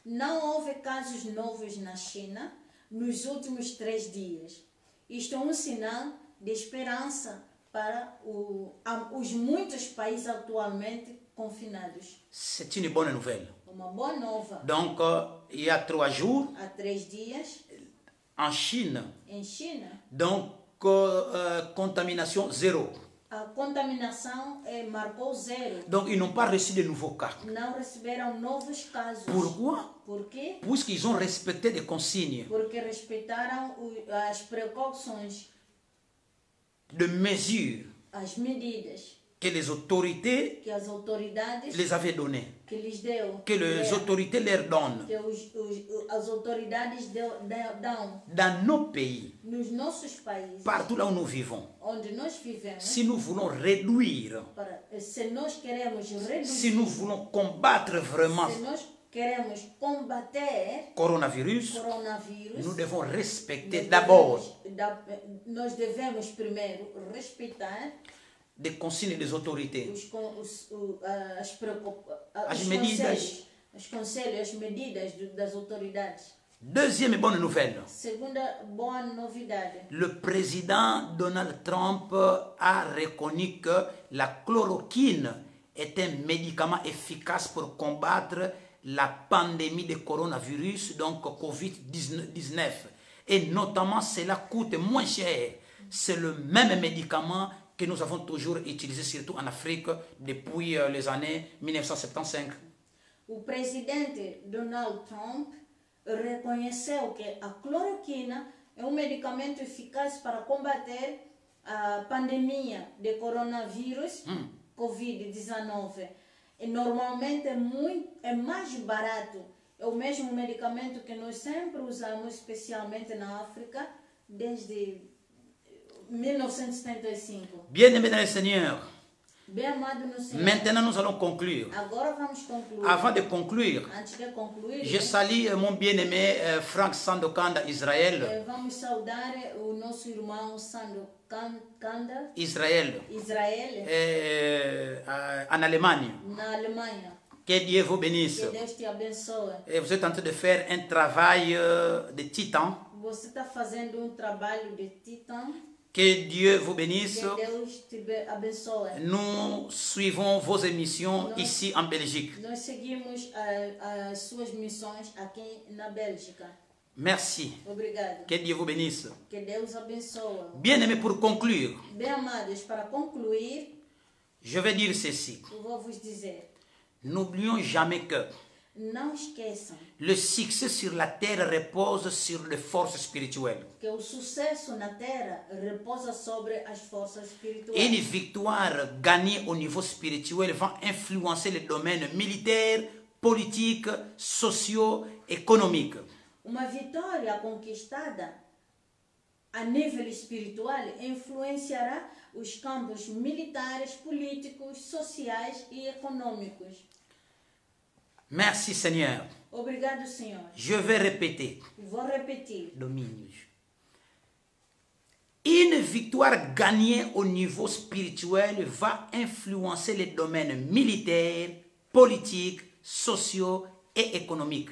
Não houve casos novos na China nos últimos 3 dias. Isto é sinal de esperança para os muitos países atualmente confinados. C'est une bonne nouvelle. Uma boa nova. Donc, il y a 3 jours, Há 3 dias, en Chine, em China, donc contamination zéro. a contaminação marcou 0. Donc, ils n'ont pas reçu de nouveaux cas. Não receberam novos casos. Pourquoi? Por quê? Puisqu'ils ont respecté des consignes, Porque respeitaram as precauções, de mesures as medidas que les autorités que as autoridades les avaient données, que lhes deu, que les autorités leur donnent. que as autoridades dão Dans nos pays, nos nossos países, partout là où nous vivons, onde nós vivemos, si nous voulons réduire, se nós queremos reduzir, si nous voulons combattre vraiment se nós queremos combater coronavirus, coronavírus, nous devons respecter d'abord nós devemos primeiro respeitar des consignes des autorités. os conselhos, as medidas das autoridades. Deuxième bonne nouvelle, Segunda boa novidade. le président Donald Trump a reconnu que la chloroquine est un médicament efficace pour combattre la pandémie de coronavirus, donc Covid-19. Et notamment, cela coûte moins cher. C'est le même médicament que nous avons toujours utilisé, surtout en Afrique, depuis les années 1975. O presidente Donald Trump reconheceu que a cloroquina é medicamento eficaz para combater a pandemia de coronavírus, Covid-19. E normalmente é mais barato. É o mesmo medicamento que nós sempre usamos, especialmente na África, desde 1975. Bien-aimés dans le Seigneur, Bem amado no Senhor. maintenant nous allons conclure. Agora vamos concluir. Avant de conclure, Antes de concluir, je salue mon bien-aimé Frank Sandokanda, Israël. vamos saudar o nosso irmão Sandro Kanda, Israël, Israel, en Allemagne. na Alemanha. Que Dieu vous bénisse. Que Deus te abençoe. Et vous êtes en train de faire un travail de titan. Você está fazendo trabalho de titã. Que Dieu vous bénisse. Que Deus te abençoe. Nous suivons vos émissions ici en Belgique. Nós seguimos as suas missões aqui na Bélgica. Merci. Obrigado. Que Dieu vous bénisse. Que Deus abençoe. Bien-aimés, pour conclure, Bem amados, para concluir, je vais dire ceci. eu vou vos dizer, N'oublions jamais que não esqueçam le succès sur la terre repose sur les forces spirituelles. que o sucesso na Terra repousa sobre as forças espirituais. Une victoire gagnée au niveau spirituel va influencer les domaines militaires, politiques, sociaux, économiques. Uma vitória conquistada a nível espiritual influenciará os campos militares, políticos, sociais e econômicos. Merci Seigneur. Obrigado, Senhor. Je vais répéter. Vou repetir. Dominios. Une victoire gagnée au niveau spirituel va influencer les domaines militaires, politiques, sociaux et économiques.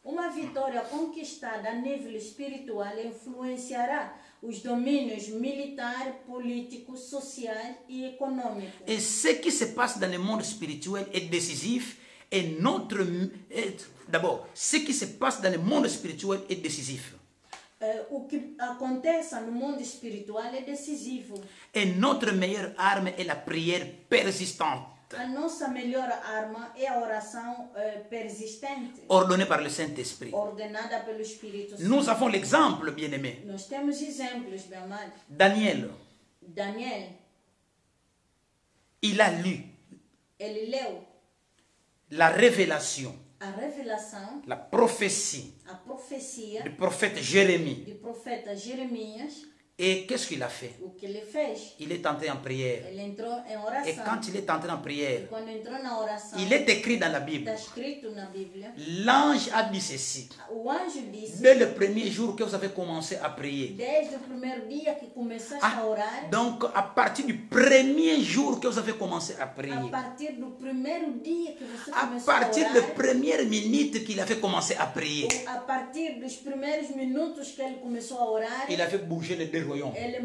Uma vitória conquistada a nível espiritual influenciará os domínios militar, político, social e econômico. Et ce qui se passe dans le monde spirituel est décisif. Et d'abord, ce qui se passe dans le monde spirituel est décisif. O que acontece no mundo espiritual é decisivo. Et notre meilleure arme est la prière persistante, A nossa melhor arma é a oração persistente, ordonnée par le Saint-Esprit. ordenada pelo Espírito Santo. Nous avons l'exemple, bien-aimé. Nós temos exemplos, meu amado. Daniel, Daniel, il a lu ele leu la révélation, a revelação, la prophétie a profecia du prophète Jérémie. do profeta Jeremias. Et qu'est-ce qu'il a fait? O que ele fez? Il est entré en prière. Ele entrou em Et oração. quand il est entré en prière, Quando entrou na oração, il est écrit dans la Bible. está escrito na Bíblia, L'ange a dit ceci. o anjo disse, Dès le premier jour que vous avez commencé à prier. desde o primeiro dia que começaste a orar, Donc, à partir du premier jour que vous avez commencé à prier, a partir do primeiro dia que você à começou a partir de la orar, première minute qu'il avait commencé à prier, ou a partir dos primeiros minutos que ele começou a orar, il avait bougé les deux royaumes. ele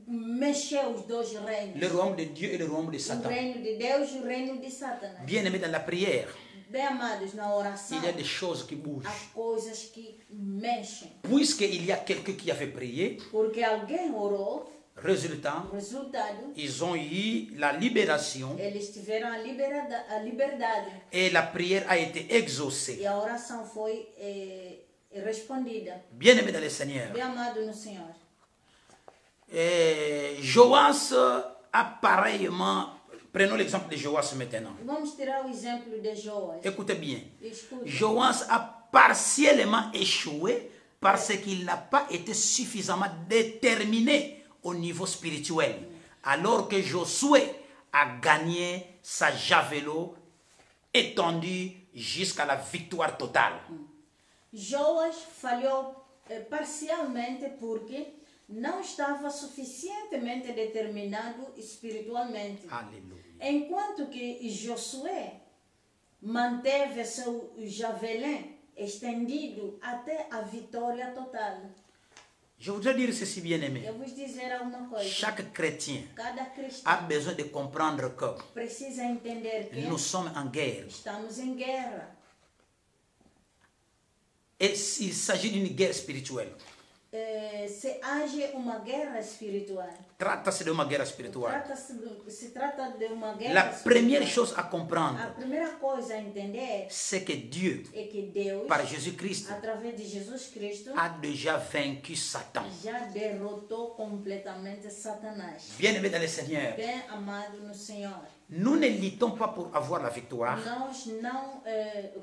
mexeu os dois reinos. Le royaume de Dieu et le royaume de O Satan. reino de Deus e o reino de Satanás. Bien aimé, dans la prière, Bem amados, na oração, il y a des choses qui bougent. há coisas que mexem. Puisqu'il y a quelqu'un qui avait prié, Porque alguém orou, résultat, o resultado, ils ont eu la libération eles tiveram a liberdade. et la prière a été exaucée. E a oração foi respondida. Bien aimé dans le Seigneur. Bem amado no Senhor. Joas a pareillement, prenons l'exemple de Joas maintenant. Vamos tirar o exemplo de Joas. Écoutez bien. Escuta. Joas a partiellement échoué parce qu'il n'a pas été suffisamment déterminé au niveau spirituel. Alors que Josué a gagné sa javelot étendue jusqu'à la victoire totale. Joas falhou parcialmente porque não estava suficientemente determinado espiritualmente. Alléluia. Enquanto que Josué manteve seu javelin estendido até a vitória total. Je voudrais dire ceci, bien-aimé. Eu vou dizer alguma coisa. Chaque chrétien Cada a cristão besoin de comprendre que precisa entender que nous sommes en guerre. estamos em guerra. Et il s'agit d'une guerre spirituelle. Se age uma guerra espiritual. Trata-se de uma guerra spiritual. Se trata de uma guerra La première espiritual. chose à comprendre, A primeira coisa a entender c'est que Dieu, é que Deus, par Jésus-Christ, através de Jesus Cristo, a déjà vaincu Satan. já derrotou completamente Satanás. Bien-aimé dans le Seigneur, Bem amado no Senhor. nous ne luttons pas pour avoir la victoire, Nós não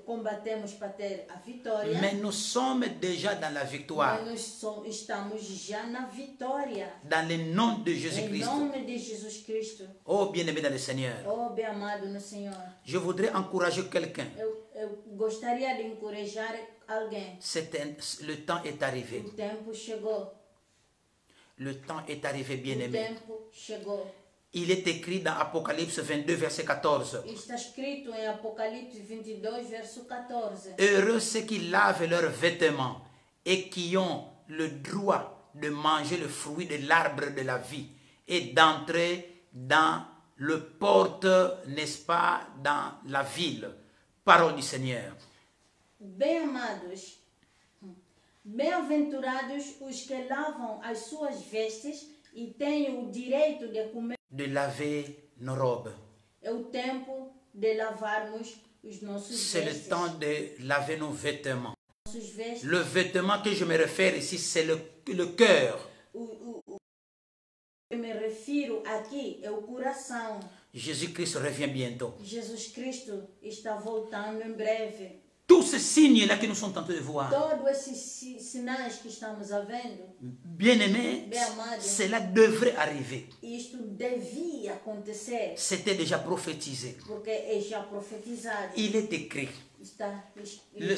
combatemos para ter a vitória, mais nous sommes déjà dans la victoire, mas nós estamos já na vitória. dans le nom de Em Jésus-Christ. nome de Jesus Cristo. Oh, bien-aimé dans le Seigneur, Oh, bem amado no Senhor. je voudrais encourager quelqu'un. Eu gostaria de encorajar alguém. Le temps est arrivé. O tempo chegou. Le temps est arrivé, O bien-aimé. tempo chegou. Il est écrit dans Apocalypse 22, verset 14. Está escrito em Apocalipse 22, verso 14. Heureux ceux qui lavent leurs vêtements et qui ont le droit de manger le fruit de l'arbre de la vie et d'entrer dans le porte, n'est-ce pas, dans la ville. Parole du Seigneur. Bem-amados, bem-aventurados os que lavam as suas vestes e têm o direito de comer. De laver nos robes. É o tempo de lavarmos os nossos C'est le vestes. temps de laver nos vêtements. Nossos vestes. Le vêtement que je me réfère ici, c'est le cœur. O que me refiro aqui é o coração. Jésus-Christ revient bientôt. Jesus Cristo está voltando em breve. Tous ces signes-là que nous sommes en train de voir, Todos esses sinais que estamos a vendo, bien-aimés, Bem-amados. cela devrait arriver. isto devia acontecer, C'était déjà prophétisé. porque é já profetizado. Il est écrit. Está Le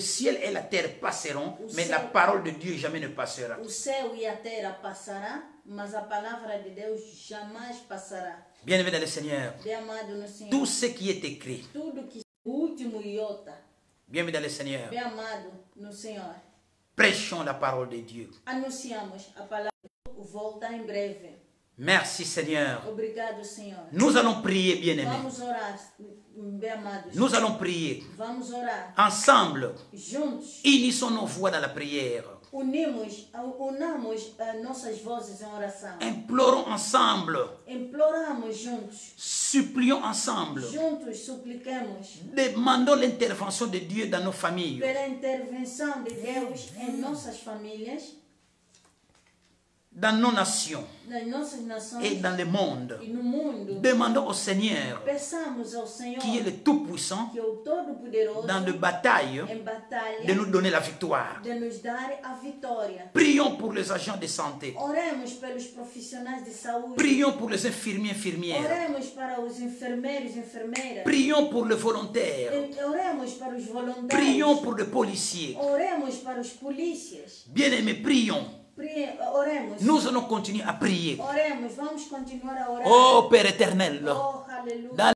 ciel et la terre passeront, mais la parole de Dieu jamais ne passera. O céu e a terra passará, mas a palavra de Deus jamais passará. Bien-aimés dans le Seigneur, Bem-amado no Senhor, tout ce qui est écrit, tudo que o último iota, bien-aimés dans le Seigneur, bem-amado no Senhor, prêchons la parole de Dieu. anunciamos a palavra volta em breve. Merci Seigneur. Obrigado, Senhor. Nous allons prier, bien-aimés. Vamos orar, bem-amados. Nous allons prier. Vamos orar Ensemble, juntos. unissons nos voix dans la prière. Unamos nossas vozes em oração. Implorons ensemble. Imploramos juntos. Supplions ensemble. Juntos supliquemos Demandons l'intervention de Dieu dans nos familles. pela intervenção de Deus em nossas famílias, Dans nos nations nas nossas nações et dans le monde. e no mundo. Demandons au Seigneur, Peçamos ao Senhor, qui est le Tout-Puissant, que é o Todo-Poderoso, dans les batailles, em batalha, de nous donner la victoire. de nos dar a vitória. Prions pour les agents de santé. Oremos pelos profissionais de saúde. Prions pour les infirmiers, infirmières. Oremos para os enfermeiros e enfermeiras. Prions pour les volontaires. Oremos para os voluntários. Prions pour les policiers. Oremos para os polícias. Bien-aimés, prions. Oremos. Nous allons continuer à prier. Oremos, vamos continuar a orar. Oh Père éternel, Oh, aleluia. dans